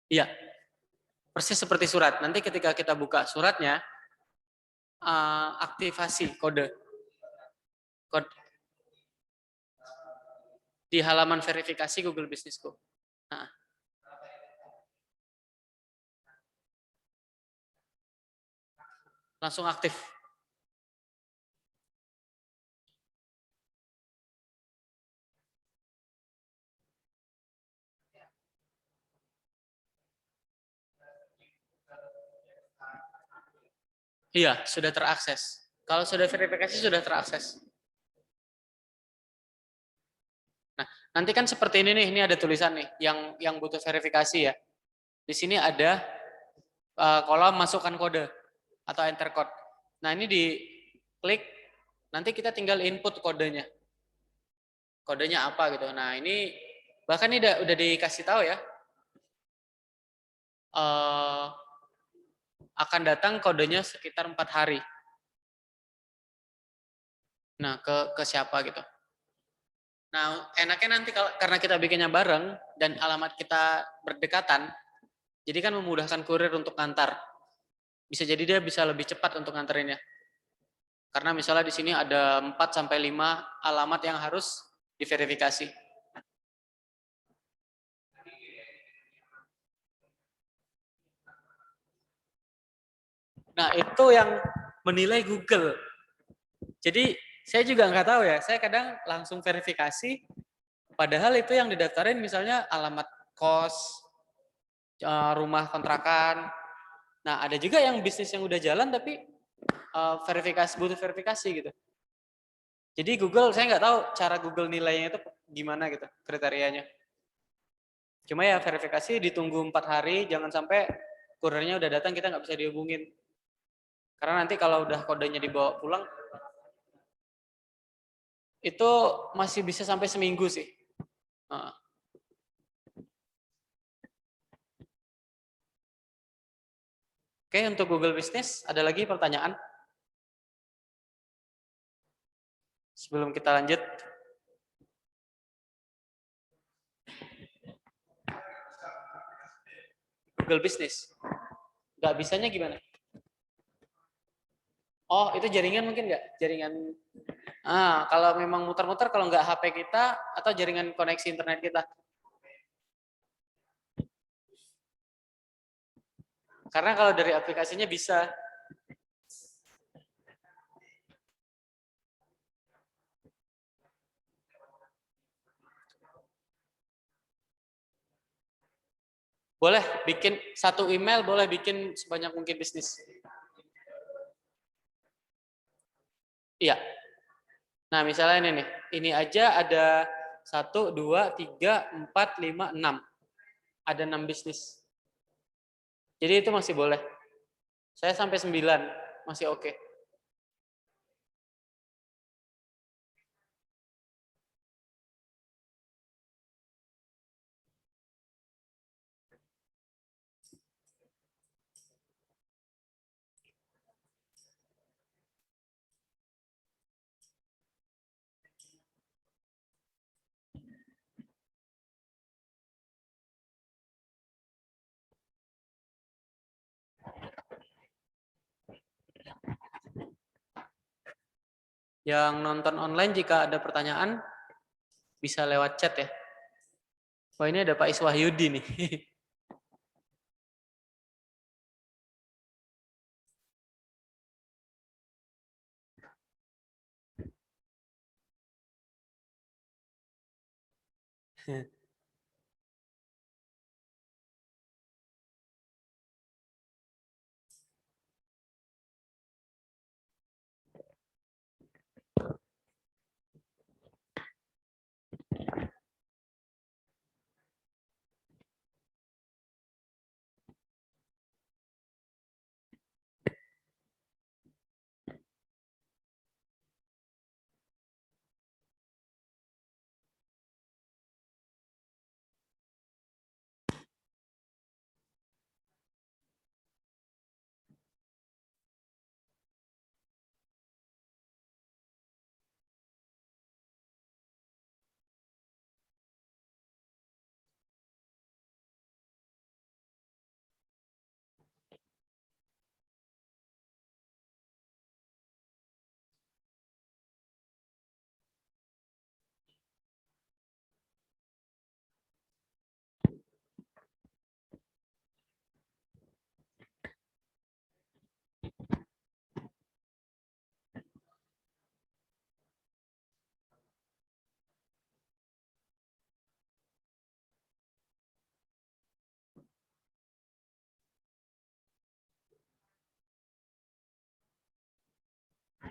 C: Iya. Persis seperti surat. Nanti ketika kita buka suratnya, aktivasi kode di halaman verifikasi Google Business-ku. Nah. Langsung aktif. Iya, sudah terakses. Kalau sudah verifikasi sudah terakses. Nah, nanti kan seperti ini nih, ini ada tulisan nih yang butuh verifikasi ya. Di sini ada kolom masukkan kode atau enter code. Nah, ini diklik, nanti kita tinggal input kodenya. Kodenya apa gitu. Nah, ini bahkan ini udah dikasih tahu ya. Akan datang kodenya sekitar 4 hari. Nah, ke siapa gitu. Nah, enaknya nanti karena kita bikinnya bareng dan alamat kita berdekatan, jadi kan memudahkan kurir untuk ngantar. Bisa jadi dia bisa lebih cepat untuk nganterinnya. Karena misalnya di sini ada 4 sampai 5 alamat yang harus diverifikasi. Nah, itu yang menilai Google. Jadi saya juga nggak tahu ya, saya kadang langsung verifikasi, padahal itu yang didaftarin misalnya alamat kos, rumah kontrakan. Nah, ada juga yang bisnis yang udah jalan tapi butuh verifikasi gitu. Jadi Google, saya nggak tahu cara Google nilainya itu gimana gitu, kriterianya. Cuma ya verifikasi ditunggu 4 hari, jangan sampai kurirnya udah datang kita nggak bisa dihubungin. Karena nanti kalau udah kodenya dibawa pulang, itu masih bisa sampai seminggu sih. Oke, untuk Google Business, ada lagi pertanyaan? Sebelum kita lanjut. Google Business. Nggak bisanya gimana? Oh, itu jaringan mungkin nggak? Jaringan. Kalau memang muter-muter, kalau nggak HP kita atau jaringan koneksi internet kita. Karena kalau dari aplikasinya bisa. Boleh bikin satu email, boleh bikin sebanyak mungkin bisnis. Iya. Nah, misalnya ini nih. Ini aja ada 1, 2, 3, 4, 5, 6. Ada 6 bisnis. Jadi itu masih boleh. Saya sampai 9, masih oke. Yang nonton online jika ada pertanyaan bisa lewat chat ya. Wah, ini ada Pak Iswahyudi nih.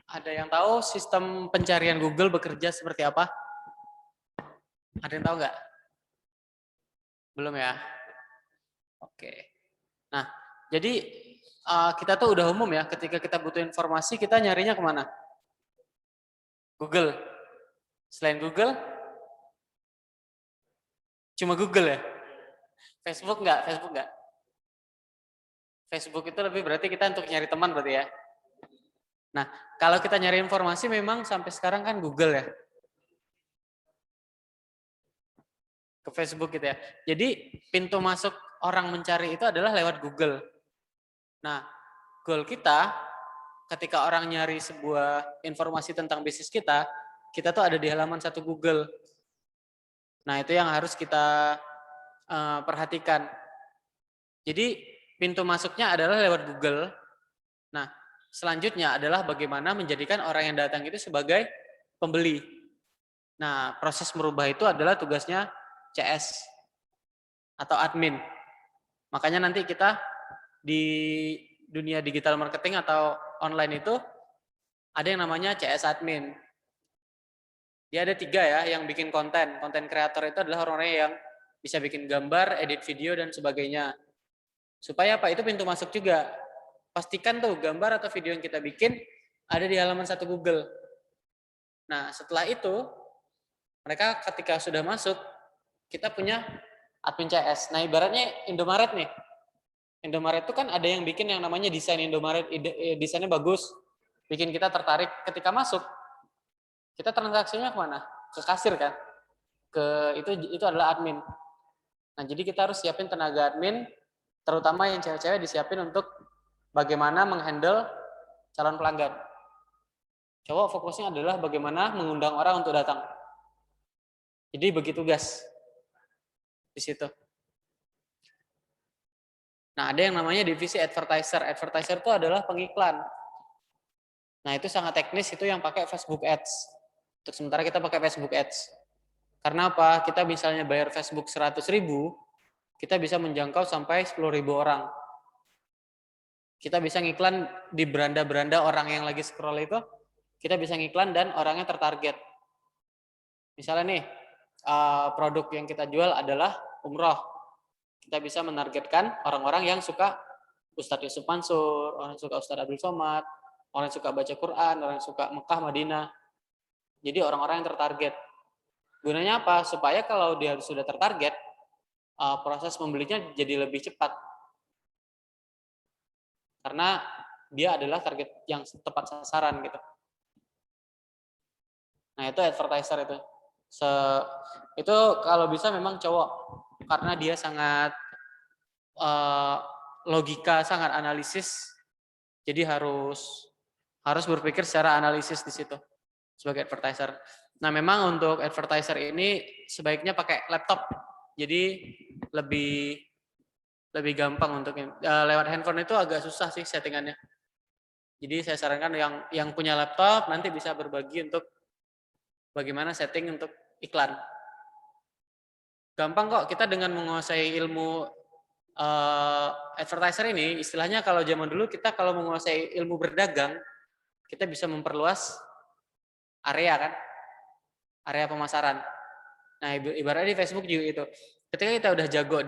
C: Ada yang tahu sistem pencarian Google bekerja seperti apa? Ada yang tahu nggak? Belum ya? Oke. Nah, jadi kita tuh udah umum ya, ketika kita butuh informasi, kita nyarinya kemana? Google. Selain Google? Cuma Google ya? Facebook nggak? Facebook nggak? Facebook itu lebih berarti kita untuk nyari teman berarti ya? Nah, kalau kita nyari informasi memang sampai sekarang kan Google ya. Ke Facebook gitu ya. Jadi pintu masuk orang mencari itu adalah lewat Google. Nah, goal kita ketika orang nyari sebuah informasi tentang bisnis kita tuh ada di halaman satu Google. Nah, itu yang harus kita perhatikan. Jadi pintu masuknya adalah lewat Google. Nah, selanjutnya adalah bagaimana menjadikan orang yang datang itu sebagai pembeli. Nah, proses merubah itu adalah tugasnya CS atau admin. Makanya nanti kita di dunia digital marketing atau online itu ada yang namanya CS admin. Dia ada 3 ya yang bikin konten. Konten kreator itu adalah orang-orang yang bisa bikin gambar, edit video, dan sebagainya. Supaya apa? Itu pintu masuk juga. Pastikan tuh gambar atau video yang kita bikin ada di halaman satu Google. Nah, setelah itu mereka ketika sudah masuk, kita punya admin CS. Nah, ibaratnya Indomaret nih. Indomaret itu kan ada yang bikin yang namanya desain Indomaret, desainnya bagus, bikin kita tertarik. Ketika masuk, kita transaksinya kemana? Ke kasir kan? Itu adalah admin. Nah, jadi kita harus siapin tenaga admin, terutama yang cewek-cewek disiapin untuk bagaimana menghandle calon pelanggan. Cowok fokusnya adalah bagaimana mengundang orang untuk datang. Jadi bagi tugas di situ. Nah, ada yang namanya divisi advertiser. Advertiser itu adalah pengiklan. Nah, itu sangat teknis, itu yang pakai Facebook Ads. Untuk sementara kita pakai Facebook Ads. Karena apa? Kita misalnya bayar Facebook 100.000, kita bisa menjangkau sampai 10.000 orang. Kita bisa ngiklan di beranda-beranda orang yang lagi scroll itu, kita bisa ngiklan dan orangnya tertarget. Misalnya nih, produk yang kita jual adalah umroh. Kita bisa menargetkan orang-orang yang suka Ustadz Yusuf Mansur, orang yang suka Ustadz Abdul Somad, orang yang suka baca Quran, orang yang suka Mekah, Madinah. Jadi orang-orang yang tertarget. Gunanya apa? Supaya kalau dia sudah tertarget, proses membelinya jadi lebih cepat. Karena dia adalah target yang tepat sasaran gitu. Nah, itu advertiser itu. Itu kalau bisa memang cowok, karena dia sangat logika, sangat analisis. Jadi harus berpikir secara analisis di situ sebagai advertiser. Nah, memang untuk advertiser ini sebaiknya pakai laptop. Jadi lebih gampang untuk lewat handphone itu agak susah sih settingannya. Jadi saya sarankan yang punya laptop nanti bisa berbagi untuk bagaimana setting untuk iklan. Gampang kok, kita dengan menguasai ilmu advertiser ini, istilahnya kalau zaman dulu kita kalau menguasai ilmu berdagang, kita bisa memperluas area kan, area pemasaran. Nah, ibaratnya di Facebook juga itu. Ketika kita udah jago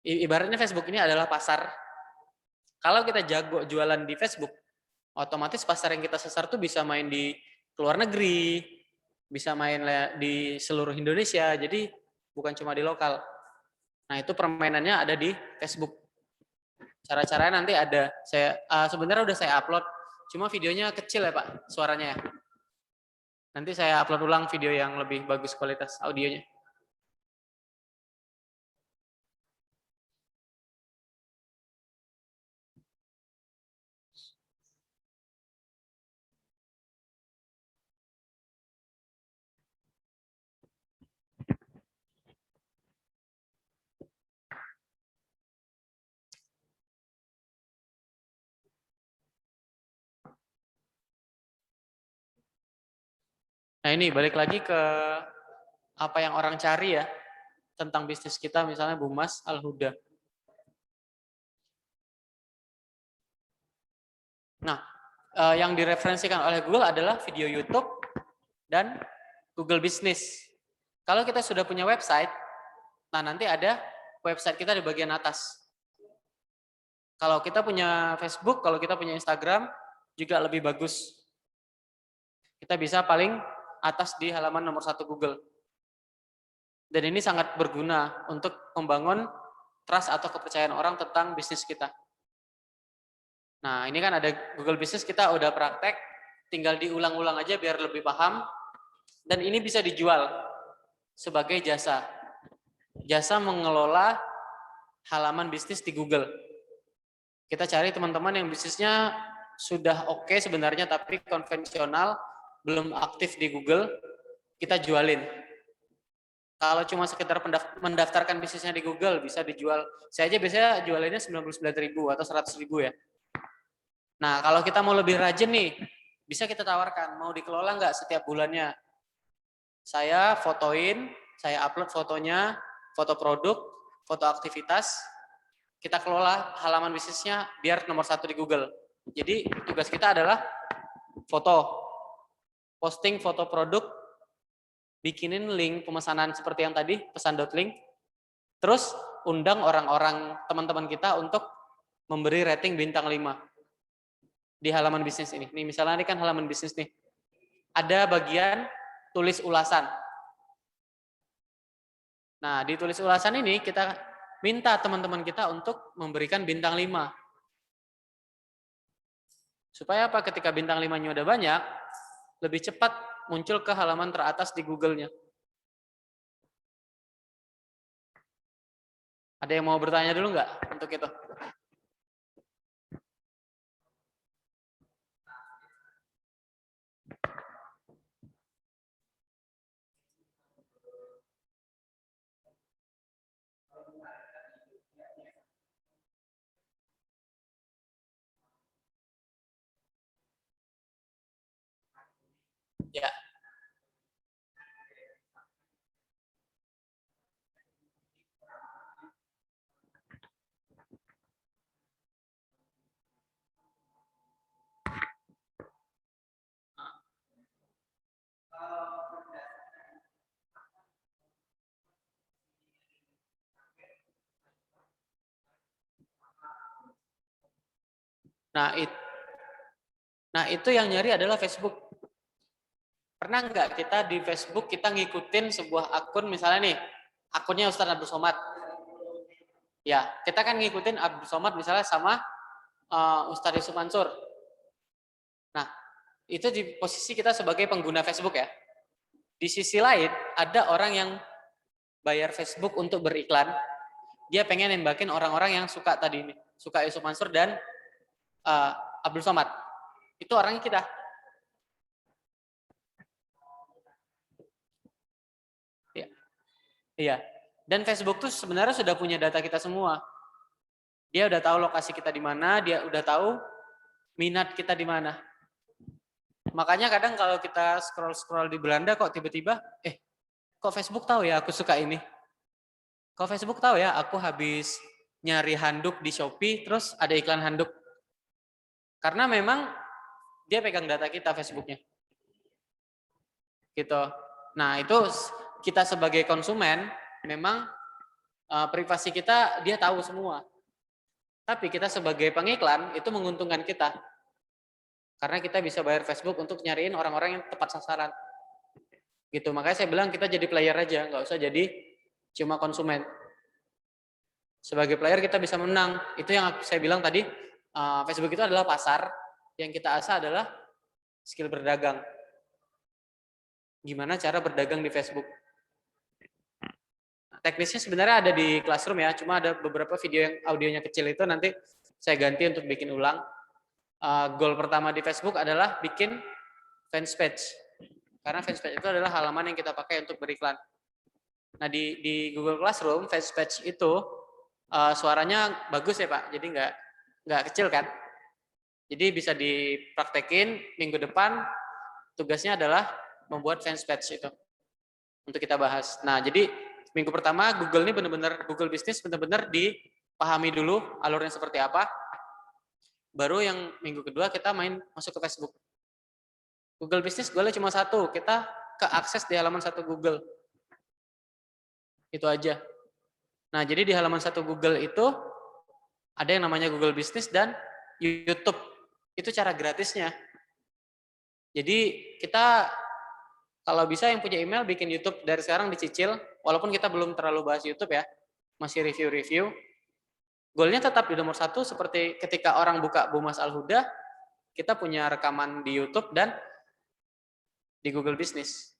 C: ibaratnya Facebook ini adalah pasar. Kalau kita jago jualan di Facebook, otomatis pasar yang kita sasar tuh bisa main di luar negeri, bisa main di seluruh Indonesia, jadi bukan cuma di lokal. Nah, itu permainannya ada di Facebook. Cara-caranya nanti ada. Saya sebenarnya udah saya upload, cuma videonya kecil ya Pak, suaranya ya. Nanti saya upload ulang video yang lebih bagus kualitas audionya. Nah, ini balik lagi ke apa yang orang cari ya tentang bisnis kita, misalnya Bu Mas Al-Huda. Nah, yang direferensikan oleh Google adalah video YouTube dan Google Business. Kalau kita sudah punya website, nah nanti ada website kita di bagian atas. Kalau kita punya Facebook, kalau kita punya Instagram, juga lebih bagus. Kita bisa paling atas di halaman nomor 1 Google. Dan ini sangat berguna untuk membangun trust atau kepercayaan orang tentang bisnis kita. Nah, ini kan ada Google Business, kita udah praktek, tinggal diulang-ulang aja biar lebih paham. Dan ini bisa dijual sebagai jasa. Jasa mengelola halaman bisnis di Google. Kita cari teman-teman yang bisnisnya sudah oke sebenarnya, tapi konvensional, belum aktif di Google, kita jualin. Kalau cuma sekedar mendaftarkan bisnisnya di Google, bisa dijual. Saya aja biasanya jualinnya 99.000 atau 100.000 ya. Nah, kalau kita mau lebih rajin nih, bisa kita tawarkan, mau dikelola nggak setiap bulannya? Saya fotoin, saya upload fotonya, foto produk, foto aktivitas, kita kelola halaman bisnisnya biar nomor 1 di Google. Jadi tugas kita adalah foto, posting foto produk, bikinin link pemesanan seperti yang tadi, pesan.link, terus undang orang-orang teman-teman kita untuk memberi rating bintang 5 di halaman bisnis ini. Nih misalnya ini kan halaman bisnis nih. Ada bagian tulis ulasan. Nah, di tulis ulasan ini kita minta teman-teman kita untuk memberikan bintang 5. Supaya apa? Ketika bintang 5-nya udah banyak, lebih cepat muncul ke halaman teratas di Google-nya. Ada yang mau bertanya dulu nggak untuk itu? Ya. Nah itu yang nyari adalah Facebook. Pernah nggak kita di Facebook kita ngikutin sebuah akun, misalnya nih, akunnya Ustadz Abdul Somad. Ya, kita kan ngikutin Abdul Somad misalnya sama Ustadz Yusuf Mansur. Nah, itu di posisi kita sebagai pengguna Facebook ya. Di sisi lain, ada orang yang bayar Facebook untuk beriklan. Dia pengen nembakin orang-orang yang suka tadi ini, suka Yusuf Mansur dan Abdul Somad. Itu orangnya kita. Iya. Dan Facebook tuh sebenarnya sudah punya data kita semua. Dia udah tahu lokasi kita di mana, dia udah tahu minat kita di mana. Makanya kadang kalau kita scroll-scroll di Belanda kok tiba-tiba, kok Facebook tahu ya aku suka ini? Kok Facebook tahu ya aku habis nyari handuk di Shopee, terus ada iklan handuk. Karena memang dia pegang data kita Facebooknya. Gitu. Nah itu kita sebagai konsumen, memang privasi kita dia tahu semua. Tapi kita sebagai pengiklan itu menguntungkan kita. Karena kita bisa bayar Facebook untuk nyariin orang-orang yang tepat sasaran. Gitu. Makanya saya bilang kita jadi player aja, nggak usah jadi cuma konsumen. Sebagai player kita bisa menang. Itu yang saya bilang tadi, Facebook itu adalah pasar, yang kita asah adalah skill berdagang. Gimana cara berdagang di Facebook. Teknisnya sebenarnya ada di Classroom ya, cuma ada beberapa video yang audionya kecil itu nanti saya ganti untuk bikin ulang. Goal pertama di Facebook adalah bikin fans page. Karena fans page itu adalah halaman yang kita pakai untuk beriklan. Nah di Google Classroom fans page itu suaranya bagus ya Pak, jadi nggak kecil kan. Jadi bisa dipraktekin minggu depan, tugasnya adalah membuat fans page itu untuk kita bahas. Nah jadi minggu pertama Google ini benar-benar Google Business benar-benar dipahami dulu alurnya seperti apa. Baru yang minggu kedua kita masuk ke Facebook. Google Business goalnya cuma satu, kita keakses di halaman satu Google. Itu aja. Nah jadi di halaman satu Google itu ada yang namanya Google Business dan YouTube. Itu cara gratisnya. Jadi kita kalau bisa yang punya email bikin YouTube dari sekarang dicicil, walaupun kita belum terlalu bahas YouTube ya, masih review-review. Goalnya tetap di nomor satu seperti ketika orang buka Bumas Al-Huda, kita punya rekaman di YouTube dan di Google Business.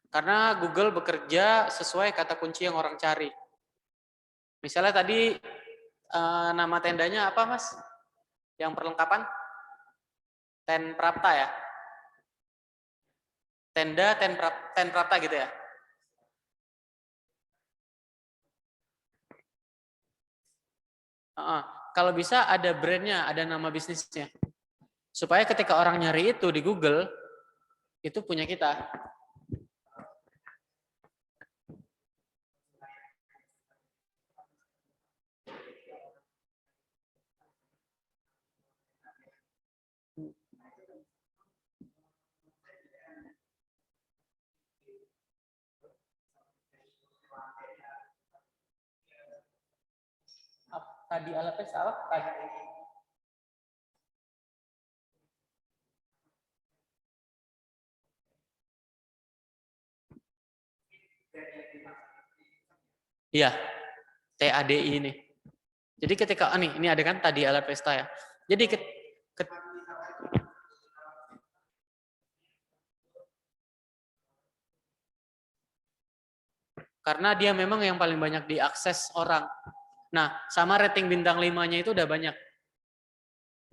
C: Karena Google bekerja sesuai kata kunci yang orang cari. Misalnya tadi nama tendanya apa Mas? Yang perlengkapan? Ten Prapta ya? Tenda Ten Prapta gitu ya? Kalau bisa ada brandnya, ada nama bisnisnya. Supaya ketika orang nyari itu di Google, itu punya kita. Tadi alatnya salah, tadi. Iya, TADI ini. Jadi ketika ini ada kan tadi alat pesta ya. Jadi karena dia memang yang paling banyak diakses orang. Nah, sama rating bintang 5-nya itu udah banyak.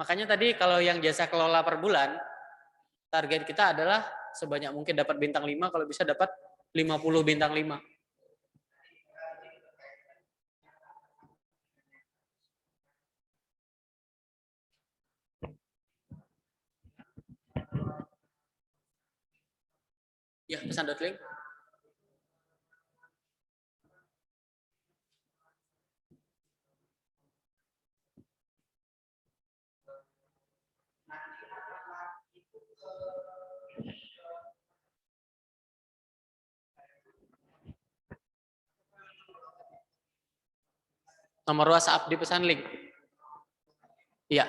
C: Makanya tadi kalau yang jasa kelola per bulan, target kita adalah sebanyak mungkin dapat bintang 5, kalau bisa dapat 50 bintang 5. Ya, pesan.link. Nomor WhatsApp di pesan link. Iya.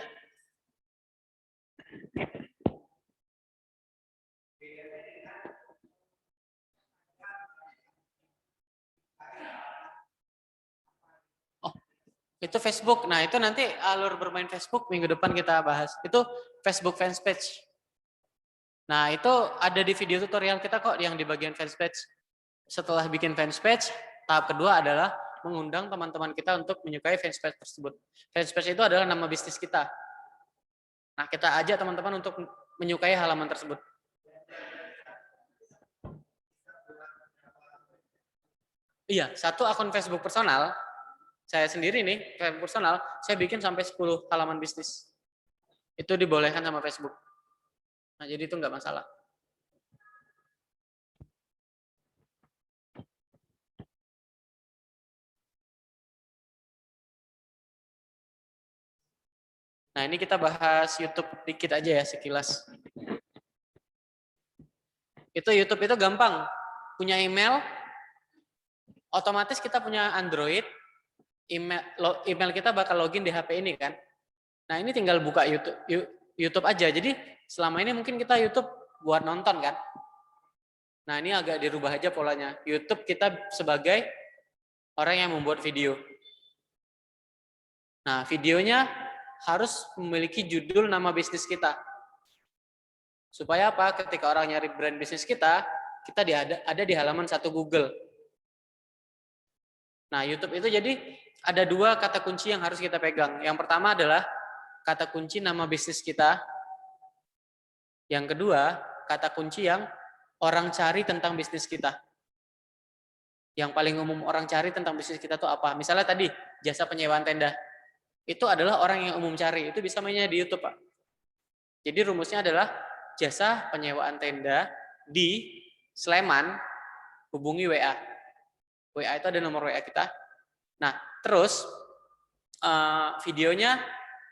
C: Oh, itu Facebook. Nah, itu nanti alur bermain Facebook minggu depan kita bahas. Itu Facebook fanspage. Nah, itu ada di video tutorial kita kok yang di bagian fanspage. Setelah bikin fanspage, tahap kedua adalah mengundang teman-teman kita untuk menyukai fanspage tersebut. Fanspage itu adalah nama bisnis kita. Nah, kita ajak teman-teman untuk menyukai halaman tersebut. Iya, satu akun Facebook personal, saya sendiri nih, Facebook personal, saya bikin sampai 10 halaman bisnis. Itu dibolehkan sama Facebook. Nah, jadi itu nggak masalah. Nah, ini kita bahas YouTube dikit aja ya, sekilas. Itu YouTube itu gampang. Punya email, otomatis kita punya Android, email kita bakal login di HP ini kan. Nah, ini tinggal buka YouTube aja. Jadi selama ini mungkin kita YouTube buat nonton kan. Nah, ini agak dirubah aja polanya. YouTube kita sebagai orang yang membuat video. Nah, videonya harus memiliki judul nama bisnis kita. Supaya apa? Ketika orang nyari brand bisnis kita ada di halaman satu Google. Nah, YouTube itu jadi ada dua kata kunci yang harus kita pegang. Yang pertama adalah kata kunci nama bisnis kita. Yang kedua, kata kunci yang orang cari tentang bisnis kita. Yang paling umum orang cari tentang bisnis kita itu apa? Misalnya tadi, jasa penyewaan tenda. Itu adalah orang yang umum cari. Itu bisa mainnya di YouTube, Pak. Jadi rumusnya adalah jasa penyewaan tenda di Sleman, hubungi WA. WA itu ada nomor WA kita. Nah, terus videonya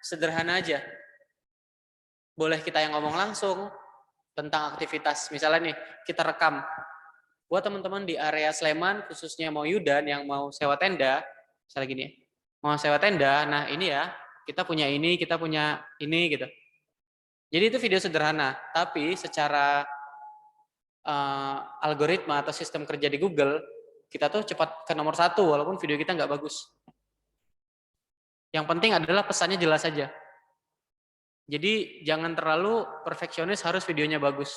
C: sederhana aja. Boleh kita yang ngomong langsung tentang aktivitas. Misalnya nih, kita rekam. Buat teman-teman di area Sleman, khususnya mau Yudan yang mau sewa tenda, misalnya gini ya, mau sewa tenda, nah ini ya, kita punya ini gitu. Jadi itu video sederhana, tapi secara algoritma atau sistem kerja di Google, kita tuh cepat ke nomor 1 walaupun video kita nggak bagus. Yang penting adalah pesannya jelas saja. Jadi jangan terlalu perfeksionis, harus videonya bagus.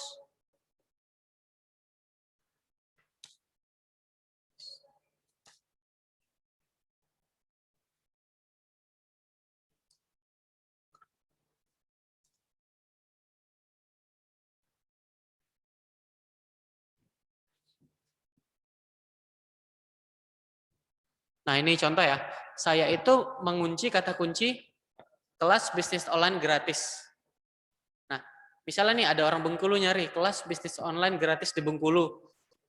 C: Nah, ini contoh ya. Saya itu mengunci kata kunci kelas bisnis online gratis. Nah, misalnya nih ada orang Bengkulu nyari kelas bisnis online gratis di Bengkulu.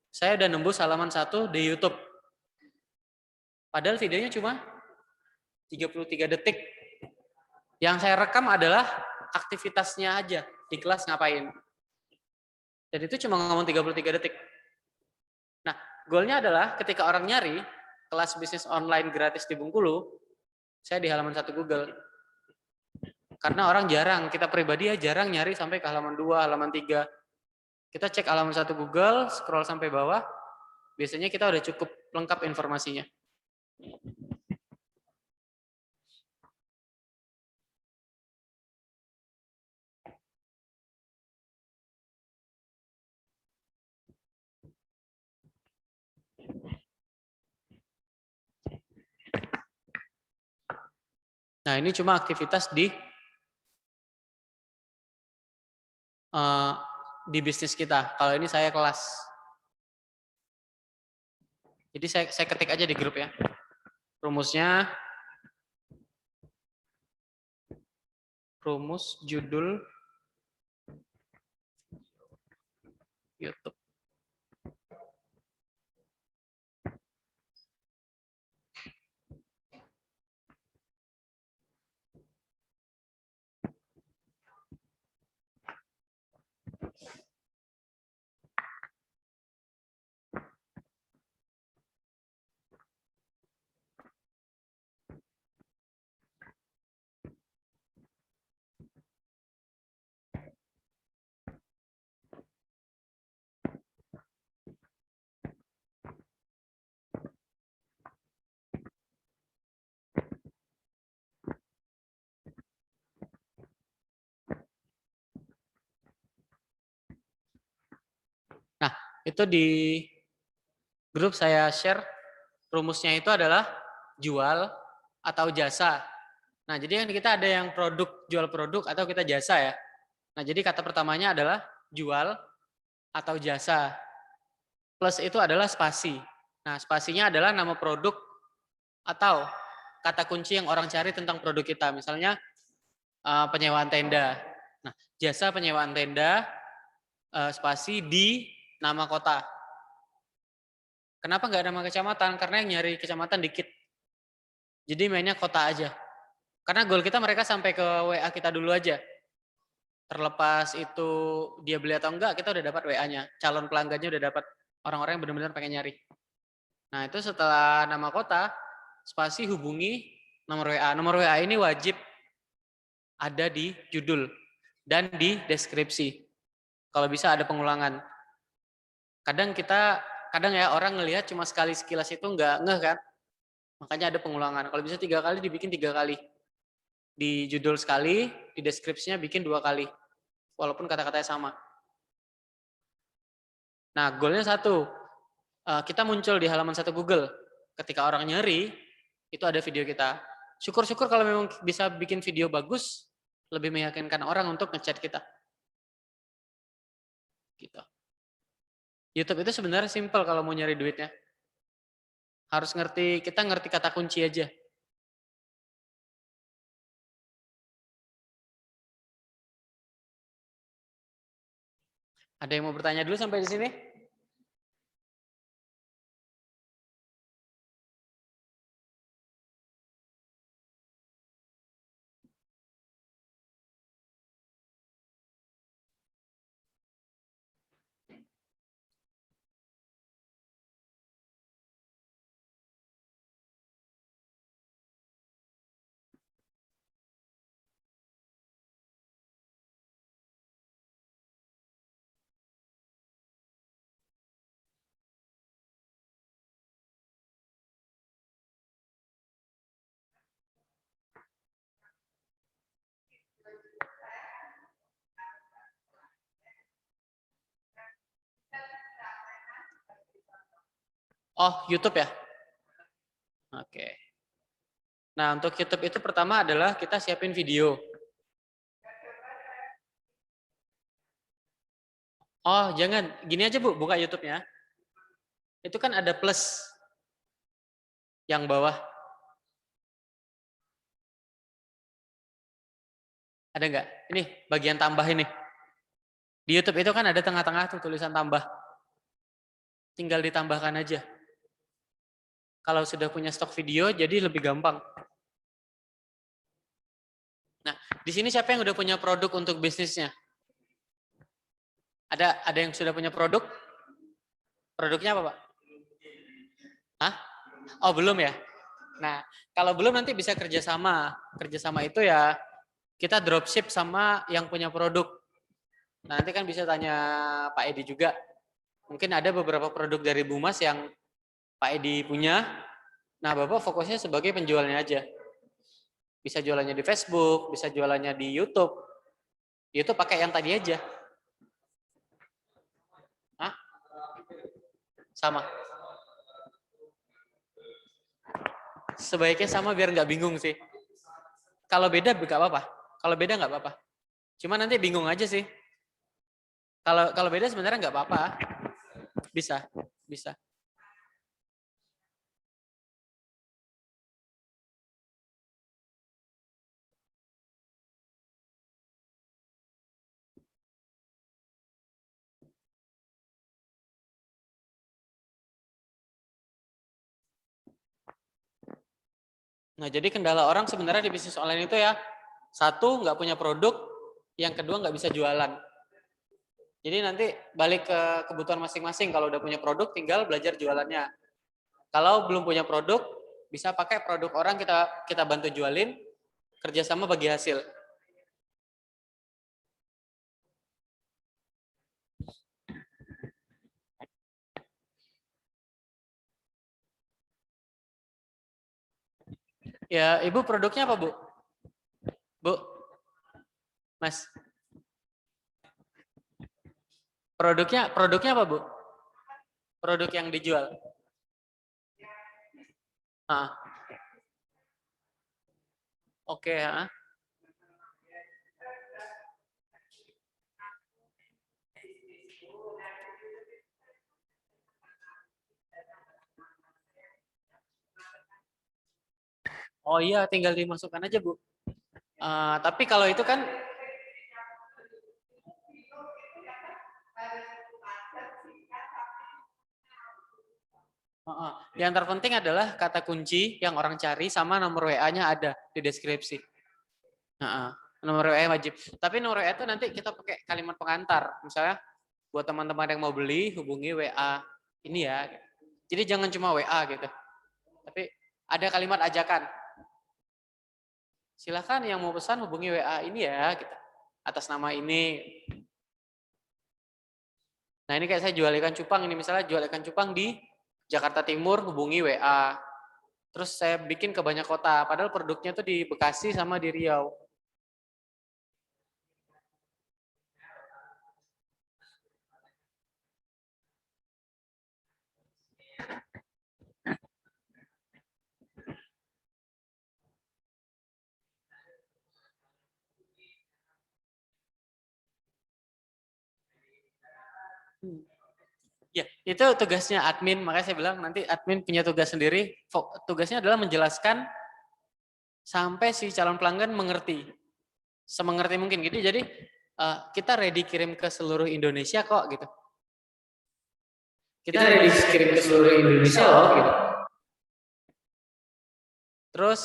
C: Saya udah nembus halaman 1 di YouTube. Padahal videonya cuma 33 detik. Yang saya rekam adalah aktivitasnya aja di kelas ngapain. Dan itu cuma ngomong 33 detik. Nah, goalnya adalah ketika orang nyari kelas bisnis online gratis di Bengkulu, saya di halaman 1 Google. Karena orang jarang, kita pribadi ya jarang nyari sampai ke halaman 2, halaman 3. Kita cek halaman 1 Google, scroll sampai bawah, biasanya kita udah cukup lengkap informasinya. Nah, ini cuma aktivitas di bisnis kita. Kalau ini saya kelas. Jadi saya ketik aja di grup ya. Rumusnya, rumus judul YouTube. itu di grup saya share rumusnya itu adalah jual atau jasa. Nah, jadi kan kita ada yang produk, jual produk atau kita jasa ya. Nah, jadi kata pertamanya adalah jual atau jasa. Plus itu adalah spasi. Nah, spasinya adalah nama produk atau kata kunci yang orang cari tentang produk kita. Misalnya penyewaan tenda. Nah, jasa penyewaan tenda, spasi di nama kota. Kenapa nggak nama kecamatan? Karena yang nyari kecamatan dikit. Jadi mainnya kota aja. Karena goal kita mereka sampai ke WA kita dulu aja. Terlepas itu dia beli atau enggak, kita udah dapat WA-nya. Calon pelanggannya udah dapat, orang-orang yang benar-benar pengen nyari. Nah, itu setelah nama kota, spasi hubungi nomor WA. Nomor WA ini wajib ada di judul dan di deskripsi. Kalau bisa ada pengulangan. Kadang ya orang ngelihat cuma sekali sekilas itu nggak ngeh kan. Makanya ada pengulangan. Kalau bisa 3 kali dibikin 3 kali. Di judul sekali, di deskripsinya bikin 2 kali. Walaupun kata-katanya sama. Nah, goalnya satu. Kita muncul di halaman 1 Google. Ketika orang nyari, itu ada video kita. Syukur-syukur kalau memang bisa bikin video bagus, lebih meyakinkan orang untuk ngechat kita. Gitu. YouTube itu sebenarnya simple kalau mau nyari duitnya. Harus ngerti, kita ngerti kata kunci aja. Ada yang mau bertanya dulu sampai di sini? Oh, YouTube ya? Oke. Nah, untuk YouTube itu pertama adalah kita siapin video. Oh, jangan. Gini aja, Bu, buka YouTube-nya. Itu kan ada plus yang bawah. Ada nggak? Ini bagian tambah ini. Di YouTube itu kan ada tengah-tengah tuh tulisan tambah. Tinggal ditambahkan aja. Kalau sudah punya stok video, jadi lebih gampang. Nah, di sini siapa yang udah punya produk untuk bisnisnya? Ada yang sudah punya produk? Produknya apa, Pak? Hah? Oh, belum ya? Nah, kalau belum nanti bisa kerjasama. Kerjasama itu ya kita dropship sama yang punya produk. Nah, nanti kan bisa tanya Pak Edi juga. Mungkin ada beberapa produk dari Bumas yang Pak Edi punya. Nah, Bapak fokusnya sebagai penjualnya aja. Bisa jualannya di Facebook, bisa jualannya di YouTube. Di YouTube pakai yang tadi aja. Hah? Sama. Sebaiknya sama biar nggak bingung sih. Kalau beda nggak apa-apa. Kalau beda nggak apa-apa. Cuma nanti bingung aja sih. Kalau beda sebenarnya nggak apa-apa. Bisa. Nah, jadi kendala orang sebenarnya di bisnis online itu ya, satu nggak punya produk, yang kedua nggak bisa jualan. Jadi nanti balik ke kebutuhan masing-masing. Kalau udah punya produk, tinggal belajar jualannya. Kalau belum punya produk, bisa pakai produk orang kita bantu jualin, kerjasama bagi hasil. Ya, Ibu produknya apa, Bu? Bu? Mas? Produknya apa, Bu? produk yang dijual. Oke, Oh iya, tinggal dimasukkan aja, Bu. Tapi kalau itu kan yang terpenting adalah kata kunci yang orang cari sama nomor WA-nya ada di deskripsi. Nomor WA wajib. Tapi nomor WA itu nanti kita pakai kalimat pengantar. Misalnya buat teman-teman yang mau beli hubungi WA ini ya. Jadi jangan cuma WA gitu. Tapi ada kalimat ajakan. Silakan yang mau pesan hubungi WA ini ya gitu. Atas nama ini. Nah, ini kayak saya jual ikan cupang ini, misalnya jual ikan cupang di Jakarta Timur, hubungi WA. Terus saya bikin ke banyak kota, padahal produknya tuh di Bekasi sama di Riau. Ya, itu tugasnya admin, makanya saya bilang nanti admin punya tugas sendiri. Tugasnya adalah menjelaskan sampai si calon pelanggan mengerti. Semengerti mungkin gitu. Jadi kita ready kirim ke seluruh Indonesia kok gitu. Kita ready kirim ke seluruh Indonesia loh gitu. Terus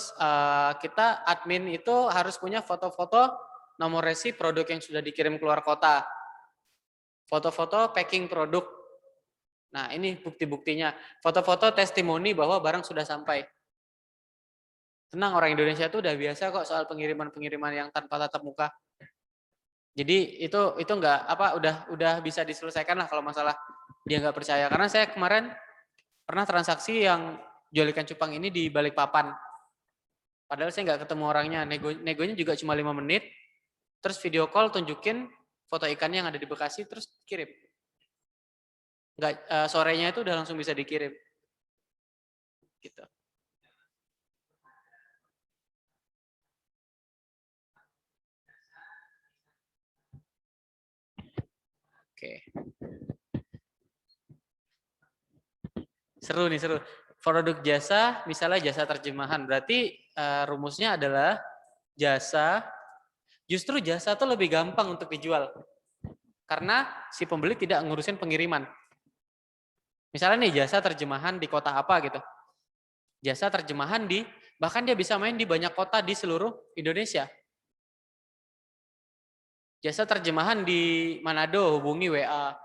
C: kita admin itu harus punya foto-foto nomor resi produk yang sudah dikirim keluar kota. Foto-foto packing produk. Nah, ini bukti-buktinya. Foto-foto testimoni bahwa barang sudah sampai. Tenang, orang Indonesia itu udah biasa kok soal pengiriman-pengiriman yang tanpa tatap muka. Jadi itu enggak udah bisa diselesaikan lah kalau masalah dia nggak percaya. Karena saya kemarin pernah transaksi yang jual ikan cupang ini di Balikpapan. Padahal saya nggak ketemu orangnya. Negonya juga cuma 5 menit. Terus video call tunjukin foto ikannya yang ada di Bekasi, terus kirim. Sorenya itu udah langsung bisa dikirim. Gitu. Oke. Seru nih, seru. Produk jasa, misalnya jasa terjemahan. Berarti rumusnya adalah justru jasa itu lebih gampang untuk dijual. Karena si pembeli tidak ngurusin pengiriman. Misalnya nih jasa terjemahan di kota apa gitu. Jasa terjemahan bahkan dia bisa main di banyak kota di seluruh Indonesia. Jasa terjemahan di Manado, hubungi WA.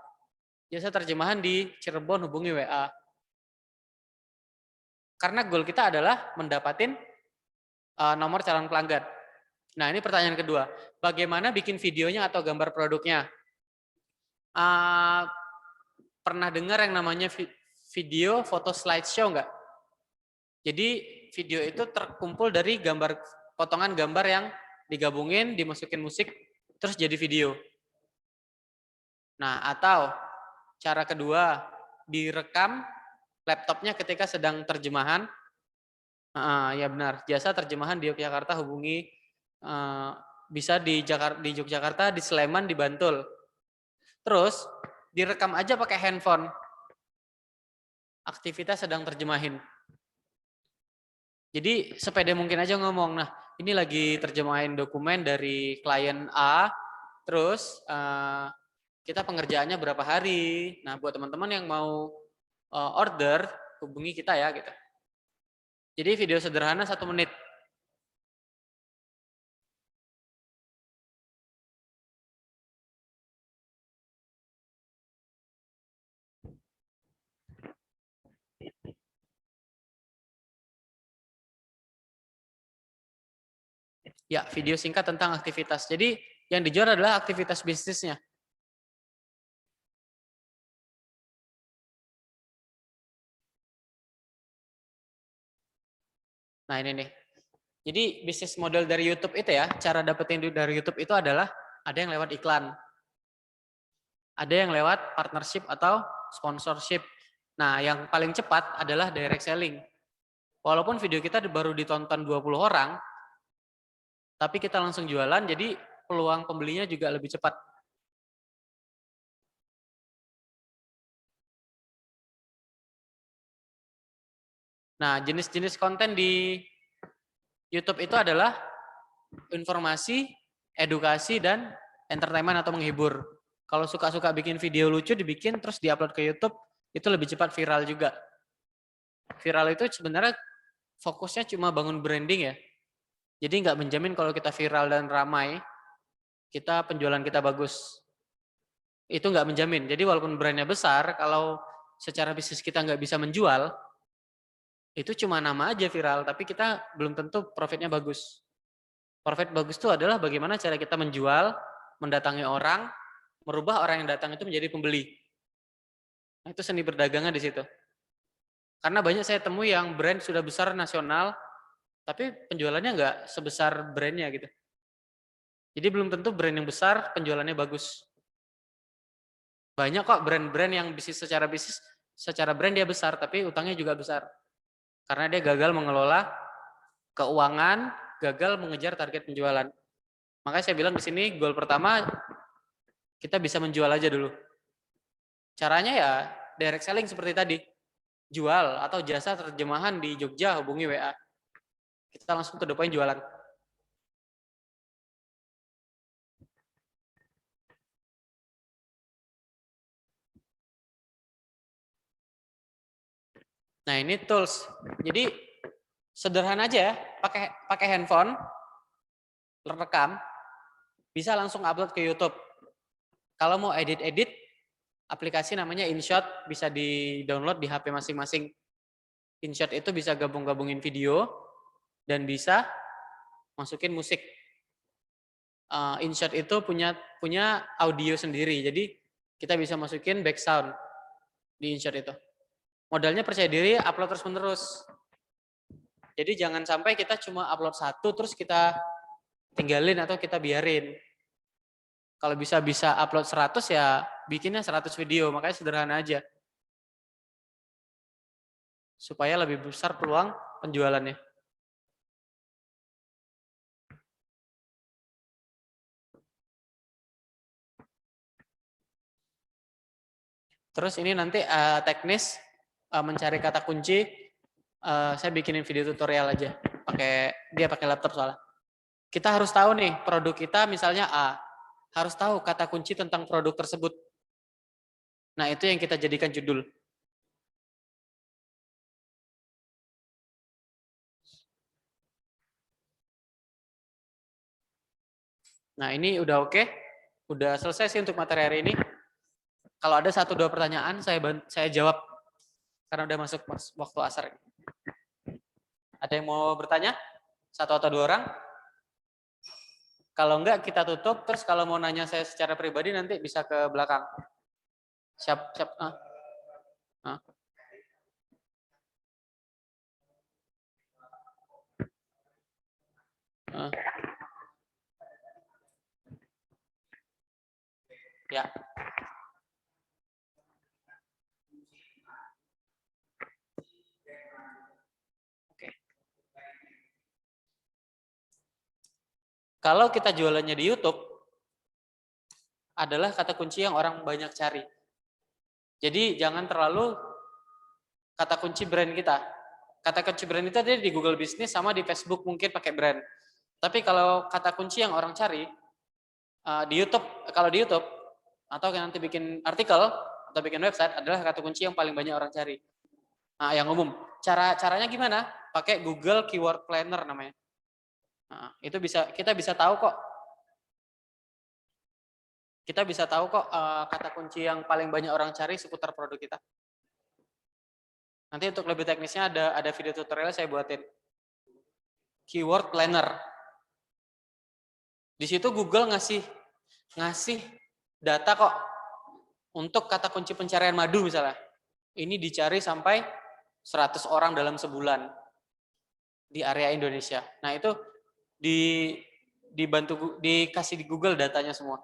C: Jasa terjemahan di Cirebon, hubungi WA. Karena goal kita adalah mendapatin nomor calon pelanggan. Nah, ini pertanyaan kedua. Bagaimana bikin videonya atau gambar produknya? Pernah dengar yang namanya video foto slideshow nggak? Jadi video itu terkumpul dari potongan gambar yang digabungin, dimasukin musik, terus jadi video. Nah, atau cara kedua, direkam laptopnya ketika sedang terjemahan. Ya benar, jasa terjemahan di Yogyakarta hubungi, bisa di Yogyakarta, di Sleman, di Bantul. Terus direkam aja pakai handphone. Aktivitas sedang terjemahin. Jadi sepede mungkin aja ngomong, nah ini lagi terjemahin dokumen dari klien A, terus kita pengerjaannya berapa hari. Nah buat teman-teman yang mau order, hubungi kita ya gitu. Jadi video sederhana 1 menit. Ya, video singkat tentang aktivitas. Jadi yang dijual adalah aktivitas bisnisnya. Nah ini nih. Jadi bisnis model dari YouTube itu ya, cara dapetin duit dari YouTube itu adalah ada yang lewat iklan. Ada yang lewat partnership atau sponsorship. Nah, yang paling cepat adalah direct selling. Walaupun video kita baru ditonton 20 orang, tapi kita langsung jualan, jadi peluang pembelinya juga lebih cepat. Nah, jenis-jenis konten di YouTube itu adalah informasi, edukasi, dan entertainment atau menghibur. Kalau suka-suka bikin video lucu, dibikin terus diupload ke YouTube, itu lebih cepat viral juga. Viral itu sebenarnya fokusnya cuma bangun branding ya. Jadi nggak menjamin kalau kita viral dan ramai, kita penjualan kita bagus. Itu nggak menjamin. Jadi walaupun brandnya besar, kalau secara bisnis kita nggak bisa menjual, itu cuma nama aja viral, tapi kita belum tentu profitnya bagus. Profit bagus itu adalah bagaimana cara kita menjual, mendatangi orang, merubah orang yang datang itu menjadi pembeli. Nah, itu seni berdagangnya di situ. Karena banyak saya temui yang brand sudah besar nasional, tapi penjualannya nggak sebesar brandnya gitu. Jadi belum tentu brand yang besar penjualannya bagus. Banyak kok brand-brand yang bisnis secara brand dia besar, tapi utangnya juga besar. Karena dia gagal mengelola keuangan, gagal mengejar target penjualan. Makanya saya bilang di sini goal pertama kita bisa menjual aja dulu. Caranya ya direct selling seperti tadi. Jual atau jasa terjemahan di Jogja hubungi WA. Kita langsung to the point jualan. Nah, ini tools. Jadi sederhana aja ya, pakai handphone, rekam, bisa langsung upload ke YouTube. Kalau mau edit-edit, aplikasi namanya InShot, bisa di-download di HP masing-masing. InShot itu bisa gabung-gabungin video dan bisa masukin musik. InShot itu punya audio sendiri, jadi kita bisa masukin background di InShot itu. Modalnya percaya diri, upload terus-menerus. Jadi jangan sampai kita cuma upload satu terus kita tinggalin atau kita biarin. Kalau bisa upload 100 ya bikinnya 100 video, makanya sederhana aja. Supaya lebih besar peluang penjualannya. Terus ini nanti teknis mencari kata kunci, saya bikinin video tutorial aja. Dia pakai laptop soalnya. Kita harus tahu nih produk kita misalnya A, harus tahu kata kunci tentang produk tersebut. Nah, itu yang kita jadikan judul. Nah, ini udah oke. Udah selesai sih untuk materi hari ini. Kalau ada 1-2 pertanyaan, saya jawab. Karena udah masuk waktu asar. Ada yang mau bertanya? 1 atau 2 orang? Kalau enggak, kita tutup. Terus kalau mau nanya saya secara pribadi, nanti bisa ke belakang. Siap. Ya. Oke. Kalau kita jualannya di YouTube, adalah kata kunci yang orang banyak cari. Jadi jangan terlalu kata kunci brand kita. Kata kunci brand itu ada di Google Business sama di Facebook mungkin pakai brand. Tapi kalau kata kunci yang orang cari di YouTube, kalau di YouTube atau nanti bikin artikel atau bikin website adalah kata kunci yang paling banyak orang cari. Nah, yang umum. Caranya gimana? Pakai Google Keyword Planner namanya. Nah, itu kita bisa tahu kok. Kita bisa tahu kok kata kunci yang paling banyak orang cari seputar produk kita. Nanti untuk lebih teknisnya ada video tutorial saya buatin. Keyword Planner. Di situ Google ngasih data kok untuk kata kunci pencarian madu misalnya. Ini dicari sampai 100 orang dalam sebulan di area Indonesia. Nah, itu dikasih di Google datanya semua.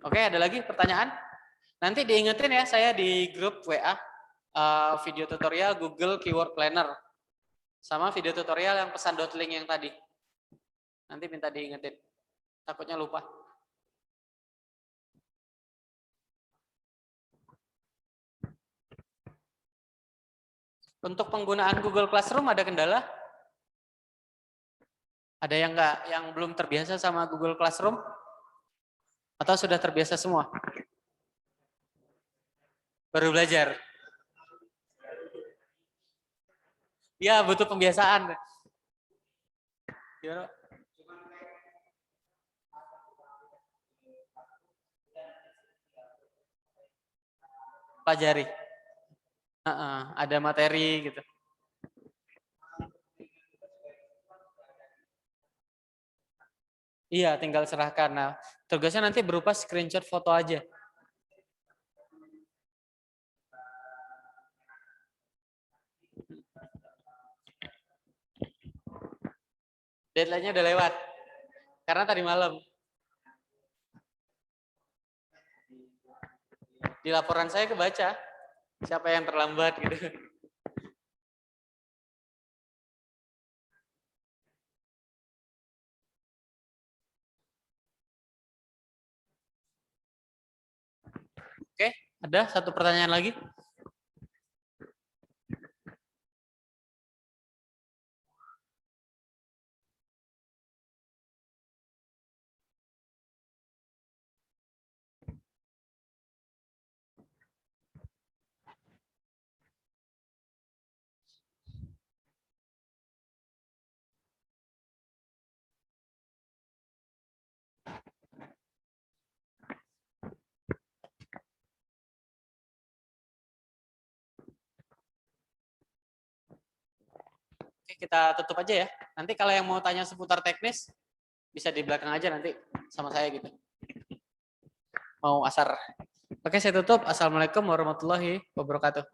C: Oke, ada lagi pertanyaan? Nanti diingetin ya, saya di grup WA video tutorial Google Keyword Planner sama video tutorial yang pesan .link yang tadi. Nanti minta diingetin. Takutnya lupa. Untuk penggunaan Google Classroom ada kendala? Ada yang belum terbiasa sama Google Classroom? Atau sudah terbiasa semua? Baru belajar? Ya, butuh pembiasaan. Gimana? Pelajari. Ada materi gitu. Iya, tinggal serahkan. Nah, tugasnya nanti berupa screenshot foto aja. Deadline-nya udah lewat. Karena tadi malam. Di laporan saya kebaca siapa yang terlambat gitu. Oke, ada satu pertanyaan lagi? Oke, kita tutup aja ya. Nanti kalau yang mau tanya seputar teknis, bisa di belakang aja nanti sama saya gitu. Mau asar. Oke, saya tutup. Assalamualaikum warahmatullahi wabarakatuh.